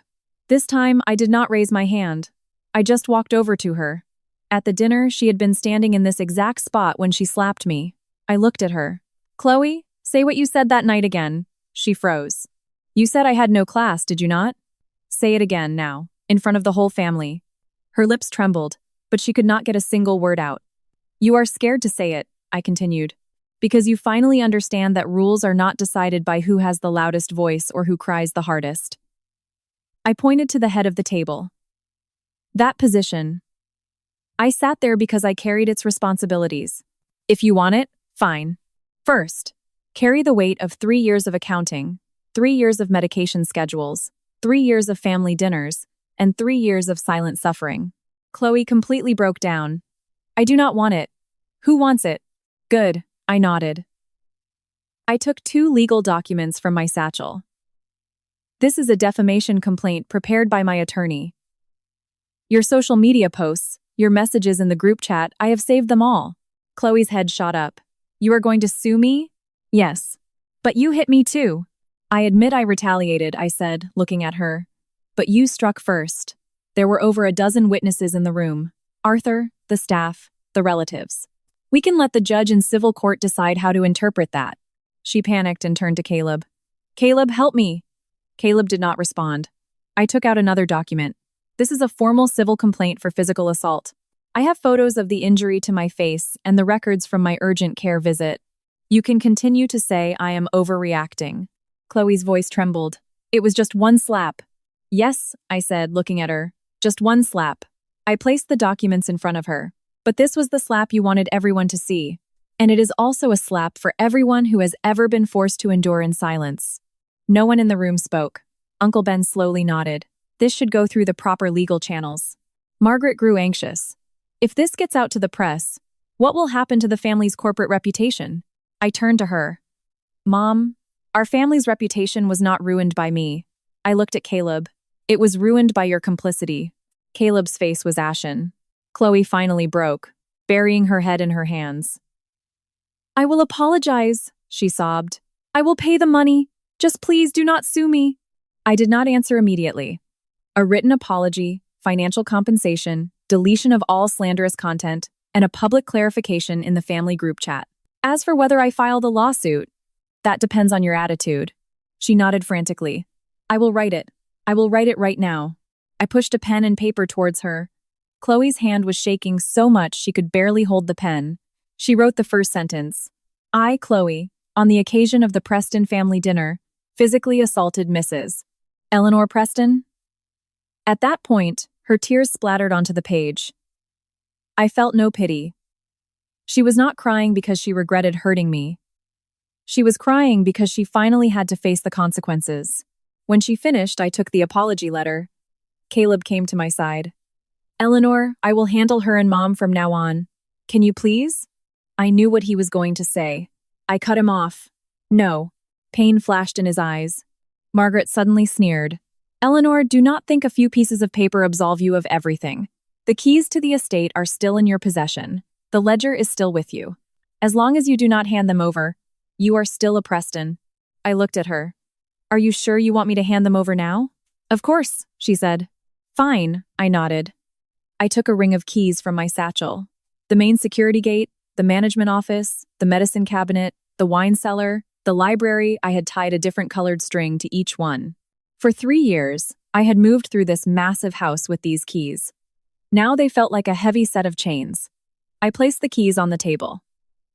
This time, I did not raise my hand. I just walked over to her. At the dinner, she had been standing in this exact spot when she slapped me. I looked at her. "Chloe, say what you said that night again." She froze. "You said I had no class, did you not?" "Say it again, now, in front of the whole family." Her lips trembled, but she could not get a single word out. "You are scared to say it," I continued, "because you finally understand that rules are not decided by who has the loudest voice or who cries the hardest." I pointed to the head of the table. That position. I sat there because I carried its responsibilities. If you want it, fine. First, carry the weight of 3 years of accounting, 3 years of medication schedules, 3 years of family dinners, and 3 years of silent suffering. Chloe completely broke down. "I do not want it." "Who wants it?" "Good," I nodded. I took 2 legal documents from my satchel. "This is a defamation complaint prepared by my attorney. Your social media posts, your messages in the group chat, I have saved them all." Chloe's head shot up. "You are going to sue me?" "Yes. But you hit me too." "I admit I retaliated," I said, looking at her. "But you struck first." There were over a dozen witnesses in the room. Arthur, the staff, the relatives. "We can let the judge in civil court decide how to interpret that." She panicked and turned to Caleb. "Caleb, help me." Caleb did not respond. I took out another document. "This is a formal civil complaint for physical assault. I have photos of the injury to my face and the records from my urgent care visit. You can continue to say I am overreacting." Chloe's voice trembled. "It was just one slap." "Yes," I said, looking at her. "Just one slap." I placed the documents in front of her. "But this was the slap you wanted everyone to see. And it is also a slap for everyone who has ever been forced to endure in silence." No one in the room spoke. Uncle Ben slowly nodded. This should go through the proper legal channels. Margaret grew anxious. "If this gets out to the press, what will happen to the family's corporate reputation?" I turned to her. "Mom, our family's reputation was not ruined by me." I looked at Caleb. "It was ruined by your complicity." Caleb's face was ashen. Chloe finally broke, burying her head in her hands. "I will apologize," she sobbed. "I will pay the money. Just please do not sue me." I did not answer immediately. A written apology, financial compensation, deletion of all slanderous content, and a public clarification in the family group chat. As for whether I file the lawsuit, that depends on your attitude. She nodded frantically. "I will write it. I will write it right now." I pushed a pen and paper towards her. Chloe's hand was shaking so much she could barely hold the pen. She wrote the first sentence. "I, Chloe, on the occasion of the Preston family dinner, physically assaulted Mrs. Eleanor Preston." At that point, her tears splattered onto the page. I felt no pity. She was not crying because she regretted hurting me. She was crying because she finally had to face the consequences. When she finished, I took the apology letter. Caleb came to my side. "Eleanor, I will handle her and Mom from now on. Can you please?" I knew what he was going to say. I cut him off. "No." Pain flashed in his eyes. Margaret suddenly sneered. "Eleanor, do not think a few pieces of paper absolve you of everything. The keys to the estate are still in your possession. The ledger is still with you. As long as you do not hand them over, you are still a Preston." I looked at her. "Are you sure you want me to hand them over now?" "Of course," she said. "Fine," I nodded. I took a ring of keys from my satchel. The main security gate, the management office, the medicine cabinet, the wine cellar, the library. I had tied a different colored string to each one. For 3 years, I had moved through this massive house with these keys. Now they felt like a heavy set of chains. I placed the keys on the table.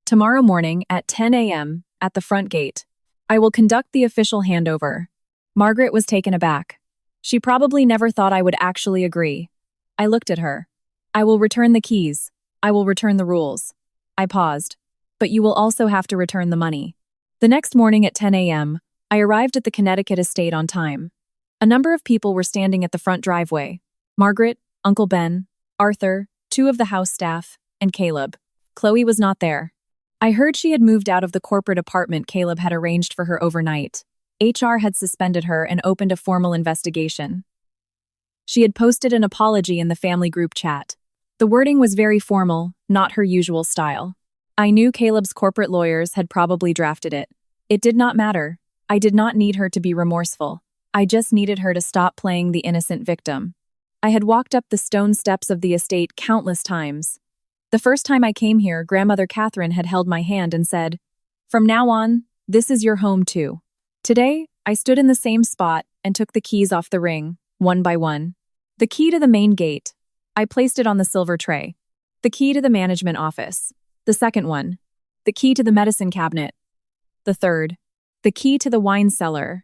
"Tomorrow morning at 10 a.m. at the front gate, I will conduct the official handover." Margaret was taken aback. She probably never thought I would actually agree. I looked at her. "I will return the keys. I will return the rules." I paused. "But you will also have to return the money." The next morning at 10 a.m., I arrived at the Connecticut estate on time. A number of people were standing at the front driveway. Margaret, Uncle Ben, Arthur, two of the house staff, and Caleb. Chloe was not there. I heard she had moved out of the corporate apartment Caleb had arranged for her overnight. HR had suspended her and opened a formal investigation. She had posted an apology in the family group chat. The wording was very formal, not her usual style. I knew Caleb's corporate lawyers had probably drafted it. It did not matter. I did not need her to be remorseful. I just needed her to stop playing the innocent victim. I had walked up the stone steps of the estate countless times. The first time I came here, Grandmother Catherine had held my hand and said, "From now on, this is your home too." Today, I stood in the same spot and took the keys off the ring, one by one. The key to the main gate. I placed it on the silver tray. The key to the management office. The second one. The key to the medicine cabinet. The third. The key to the wine cellar.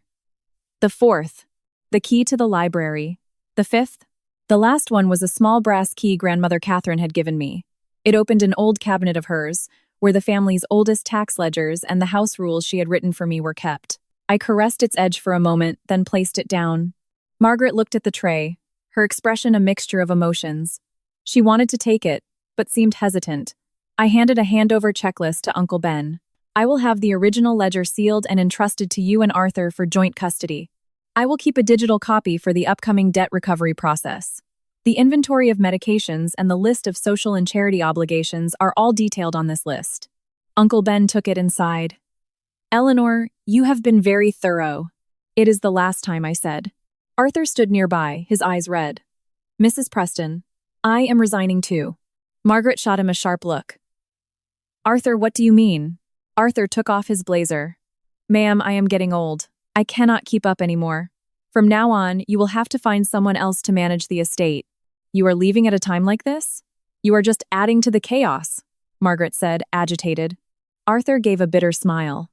The fourth. The key to the library. The fifth. The last one was a small brass key Grandmother Catherine had given me. It opened an old cabinet of hers, where the family's oldest tax ledgers and the house rules she had written for me were kept. I caressed its edge for a moment, then placed it down. Margaret looked at the tray, her expression a mixture of emotions. She wanted to take it, but seemed hesitant. I handed a handover checklist to Uncle Ben. "I will have the original ledger sealed and entrusted to you and Arthur for joint custody. I will keep a digital copy for the upcoming debt recovery process. The inventory of medications and the list of social and charity obligations are all detailed on this list." Uncle Ben took it and sighed. "Eleanor, you have been very thorough." "It is the last time," I said. Arthur stood nearby, his eyes red. "Mrs. Preston, I am resigning too." Margaret shot him a sharp look. "Arthur, what do you mean?" Arthur took off his blazer. "Ma'am, I am getting old. I cannot keep up anymore. From now on, you will have to find someone else to manage the estate." "You are leaving at a time like this? You are just adding to the chaos," Margaret said, agitated. Arthur gave a bitter smile.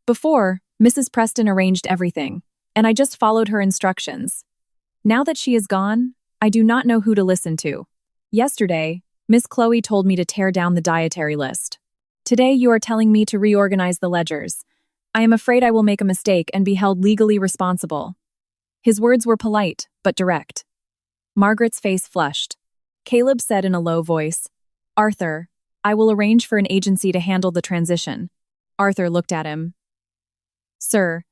"Before, Mrs. Preston arranged everything, and I just followed her instructions. Now that she is gone, I do not know who to listen to. Yesterday, Miss Chloe told me to tear down the dietary list. Today you are telling me to reorganize the ledgers. I am afraid I will make a mistake and be held legally responsible." His words were polite, but direct. Margaret's face flushed. Caleb said in a low voice, "Arthur, I will arrange for an agency to handle the transition." Arthur looked at him. "Sir,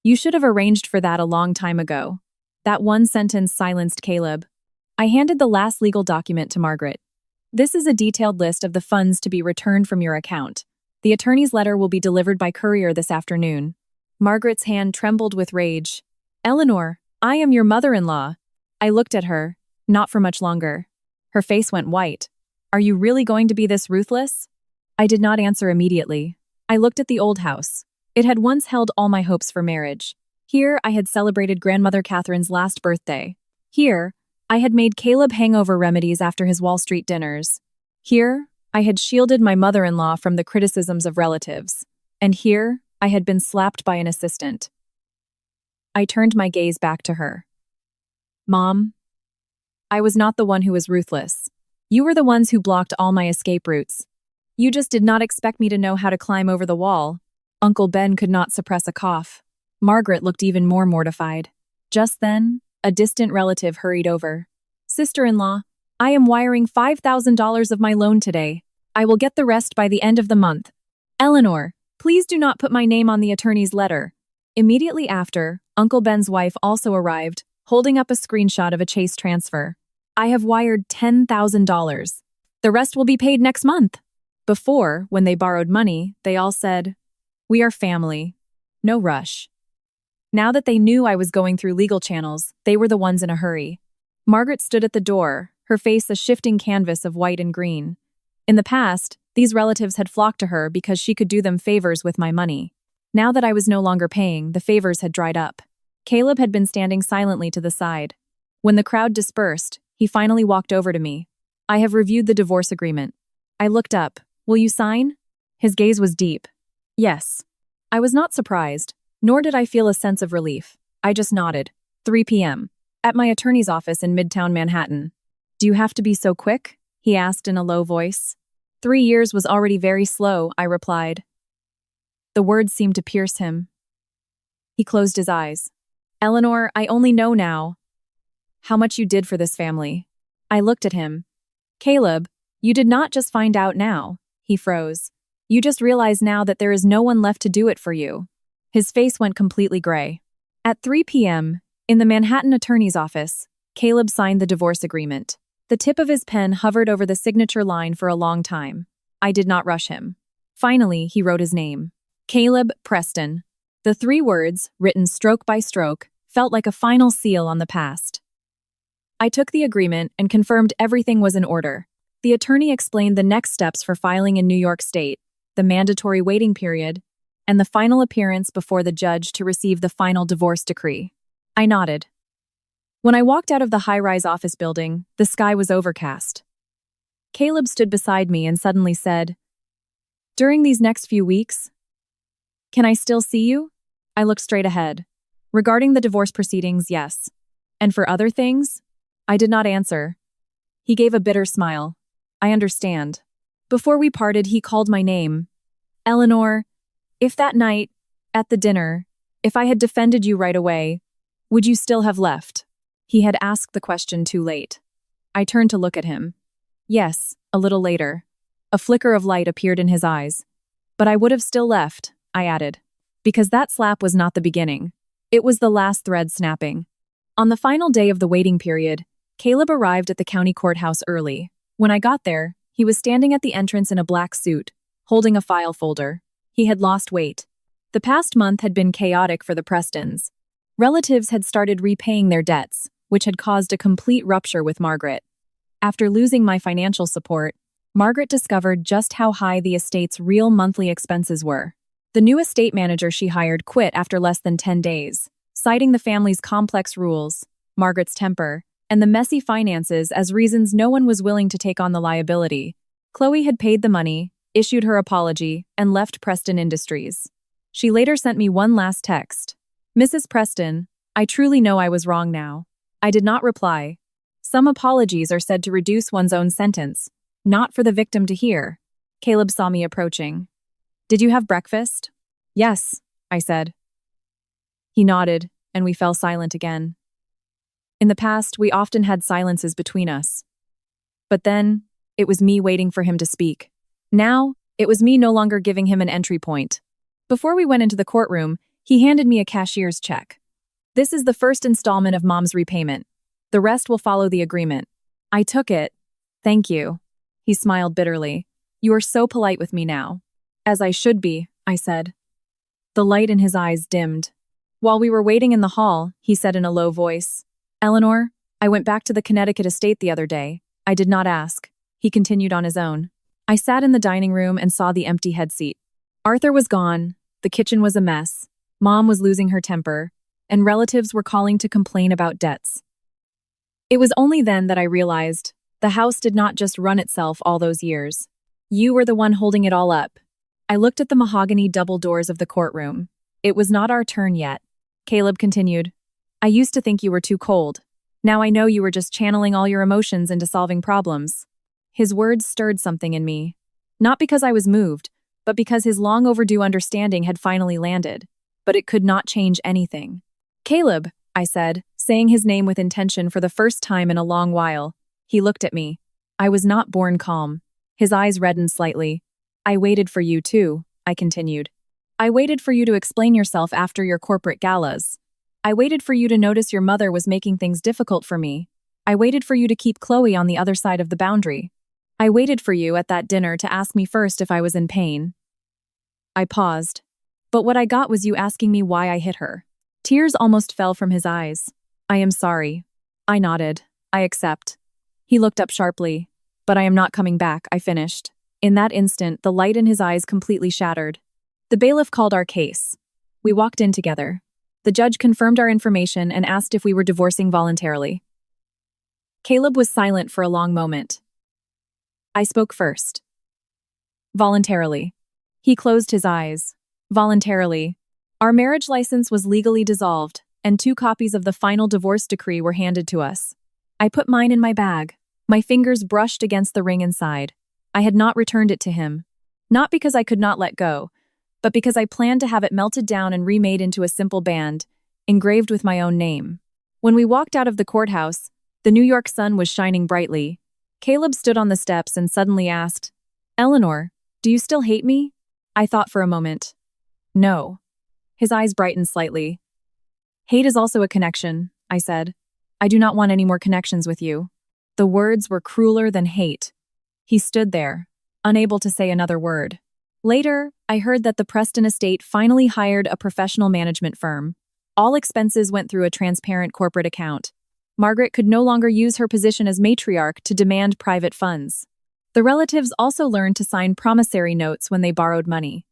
you should have arranged for that a long time ago." That one sentence silenced Caleb. I handed the last legal document to Margaret. "This is a detailed list of the funds to be returned from your account. The attorney's letter will be delivered by courier this afternoon." Margaret's hand trembled with rage. "Eleanor, I am your mother-in-law." I looked at her, not for much longer. Her face went white. "Are you really going to be this ruthless?" I did not answer immediately. I looked at the old house. It had once held all my hopes for marriage. Here I had celebrated Grandmother Catherine's last birthday. Here, I had made Caleb hangover remedies after his Wall Street dinners. Here, I had shielded my mother-in-law from the criticisms of relatives. And here, I had been slapped by an assistant. I turned my gaze back to her. "Mom, I was not the one who was ruthless. You were the ones who blocked all my escape routes. You just did not expect me to know how to climb over the wall." Uncle Ben could not suppress a cough. Margaret looked even more mortified. Just then, a distant relative hurried over. "Sister-in-law, I am wiring $5,000 of my loan today. I will get the rest by the end of the month. Eleanor, please do not put my name on the attorney's letter." Immediately after, Uncle Ben's wife also arrived, holding up a screenshot of a Chase transfer. "I have wired $10,000. The rest will be paid next month." Before, when they borrowed money, they all said, "We are family. No rush." Now that they knew I was going through legal channels, they were the ones in a hurry. Margaret stood at the door, her face a shifting canvas of white and green. In the past, these relatives had flocked to her because she could do them favors with my money. Now that I was no longer paying, the favors had dried up. Caleb had been standing silently to the side. When the crowd dispersed, he finally walked over to me. "I have reviewed the divorce agreement." I looked up. "Will you sign?" His gaze was deep. "Yes." I was not surprised, nor did I feel a sense of relief. I just nodded. 3 p.m. At my attorney's office in Midtown Manhattan. "Do you have to be so quick?" he asked in a low voice. 3 years was already very slow, I replied. The words seemed to pierce him. He closed his eyes. Eleanor, I only know now how much you did for this family. I looked at him. Caleb, you did not just find out now. He froze. You just realize now that there is no one left to do it for you. His face went completely gray. At 3 p.m., in the Manhattan attorney's office, Caleb signed the divorce agreement. The tip of his pen hovered over the signature line for a long time. I did not rush him. Finally, he wrote his name. Caleb Preston. The 3 words, written stroke by stroke, felt like a final seal on the past. I took the agreement and confirmed everything was in order. The attorney explained the next steps for filing in New York State, the mandatory waiting period, and the final appearance before the judge to receive the final divorce decree. I nodded. When I walked out of the high-rise office building, the sky was overcast. Caleb stood beside me and suddenly said, "During these next few weeks, can I still see you?" I looked straight ahead. Regarding the divorce proceedings, yes. And for other things? I did not answer. He gave a bitter smile. I understand. Before we parted, he called my name. Eleanor, if that night, at the dinner, if I had defended you right away, would you still have left? He had asked the question too late. I turned to look at him. Yes, a little later. A flicker of light appeared in his eyes. But I would have still left, I added. Because that slap was not the beginning. It was the last thread snapping. On the final day of the waiting period, Caleb arrived at the county courthouse early. When I got there, he was standing at the entrance in a black suit, holding a file folder. He had lost weight. The past month had been chaotic for the Prestons. Relatives had started repaying their debts, which had caused a complete rupture with Margaret. After losing my financial support, Margaret discovered just how high the estate's real monthly expenses were. The new estate manager she hired quit after less than 10 days, citing the family's complex rules, Margaret's temper, and the messy finances as reasons no one was willing to take on the liability. Chloe had paid the money, issued her apology, and left Preston Industries. She later sent me one last text. "Mrs. Preston, I truly know I was wrong now." I did not reply. Some apologies are said to reduce one's own sentence, not for the victim to hear. Caleb saw me approaching. "Did you have breakfast?" "Yes," I said. He nodded, and we fell silent again. In the past, we often had silences between us. But then, it was me waiting for him to speak. Now, it was me no longer giving him an entry point. Before we went into the courtroom, he handed me a cashier's check. "This is the first installment of Mom's repayment. The rest will follow the agreement." I took it. "Thank you." He smiled bitterly. "You are so polite with me now." "As I should be," I said. The light in his eyes dimmed. While we were waiting in the hall, he said in a low voice, "Eleanor, I went back to the Connecticut estate the other day. I did not ask." He continued on his own. I sat in the dining room and saw the empty head seat. Arthur was gone, the kitchen was a mess, Mom was losing her temper, and relatives were calling to complain about debts. It was only then that I realized the house did not just run itself all those years. You were the one holding it all up. I looked at the mahogany double doors of the courtroom. It was not our turn yet. Caleb continued, "I used to think you were too cold. Now I know you were just channeling all your emotions into solving problems." His words stirred something in me. Not because I was moved, but because his long overdue understanding had finally landed. But it could not change anything. "Caleb," I said, saying his name with intention for the first time in a long while. He looked at me. I was not born calm. His eyes reddened slightly. "I waited for you too," I continued. "I waited for you to explain yourself after your corporate galas. I waited for you to notice your mother was making things difficult for me. I waited for you to keep Chloe on the other side of the boundary. I waited for you at that dinner to ask me first if I was in pain." I paused. But what I got was you asking me why I hit her. Tears almost fell from his eyes. "I am sorry." I nodded. "I accept." He looked up sharply. "But I am not coming back," I finished. In that instant, the light in his eyes completely shattered. The bailiff called our case. We walked in together. The judge confirmed our information and asked if we were divorcing voluntarily. Caleb was silent for a long moment. I spoke first. "Voluntarily." He closed his eyes. "Voluntarily." Our marriage license was legally dissolved, and 2 copies of the final divorce decree were handed to us. I put mine in my bag. My fingers brushed against the ring inside. I had not returned it to him. Not because I could not let go, but because I planned to have it melted down and remade into a simple band, engraved with my own name. When we walked out of the courthouse, the New York sun was shining brightly. Caleb stood on the steps and suddenly asked, "Eleanor, do you still hate me?" I thought for a moment. No. His eyes brightened slightly. "Hate is also a connection," I said. "I do not want any more connections with you." The words were crueler than hate. He stood there, unable to say another word. Later, I heard that the Preston estate finally hired a professional management firm. All expenses went through a transparent corporate account. Margaret could no longer use her position as matriarch to demand private funds. The relatives also learned to sign promissory notes when they borrowed money.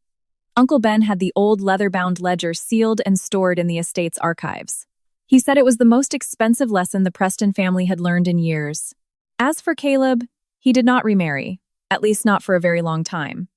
Uncle Ben had the old leather-bound ledger sealed and stored in the estate's archives. He said it was the most expensive lesson the Preston family had learned in years. As for Caleb, he did not remarry, at least not for a very long time.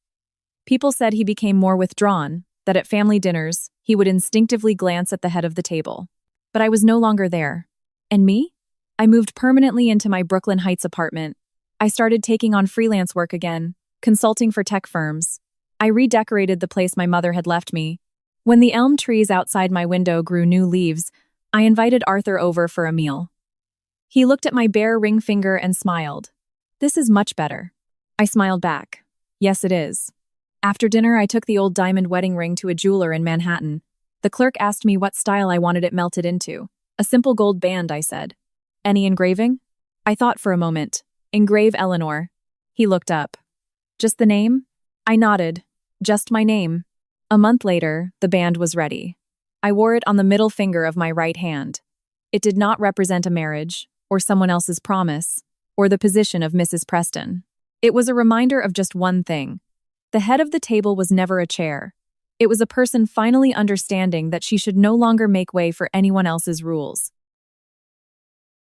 People said he became more withdrawn, that at family dinners, he would instinctively glance at the head of the table. But I was no longer there. And me? I moved permanently into my Brooklyn Heights apartment. I started taking on freelance work again, consulting for tech firms. I redecorated the place my mother had left me. When the elm trees outside my window grew new leaves, I invited Arthur over for a meal. He looked at my bare ring finger and smiled. "This is much better." I smiled back. "Yes, it is." After dinner, I took the old diamond wedding ring to a jeweler in Manhattan. The clerk asked me what style I wanted it melted into. "A simple gold band," I said. "Any engraving?" I thought for a moment. "Engrave Eleanor." He looked up. "Just the name?" I nodded. "Just my name." A month later, the band was ready. I wore it on the middle finger of my right hand. It did not represent a marriage, or someone else's promise, or the position of Mrs. Preston. It was a reminder of just one thing. The head of the table was never a chair. It was a person finally understanding that she should no longer make way for anyone else's rules.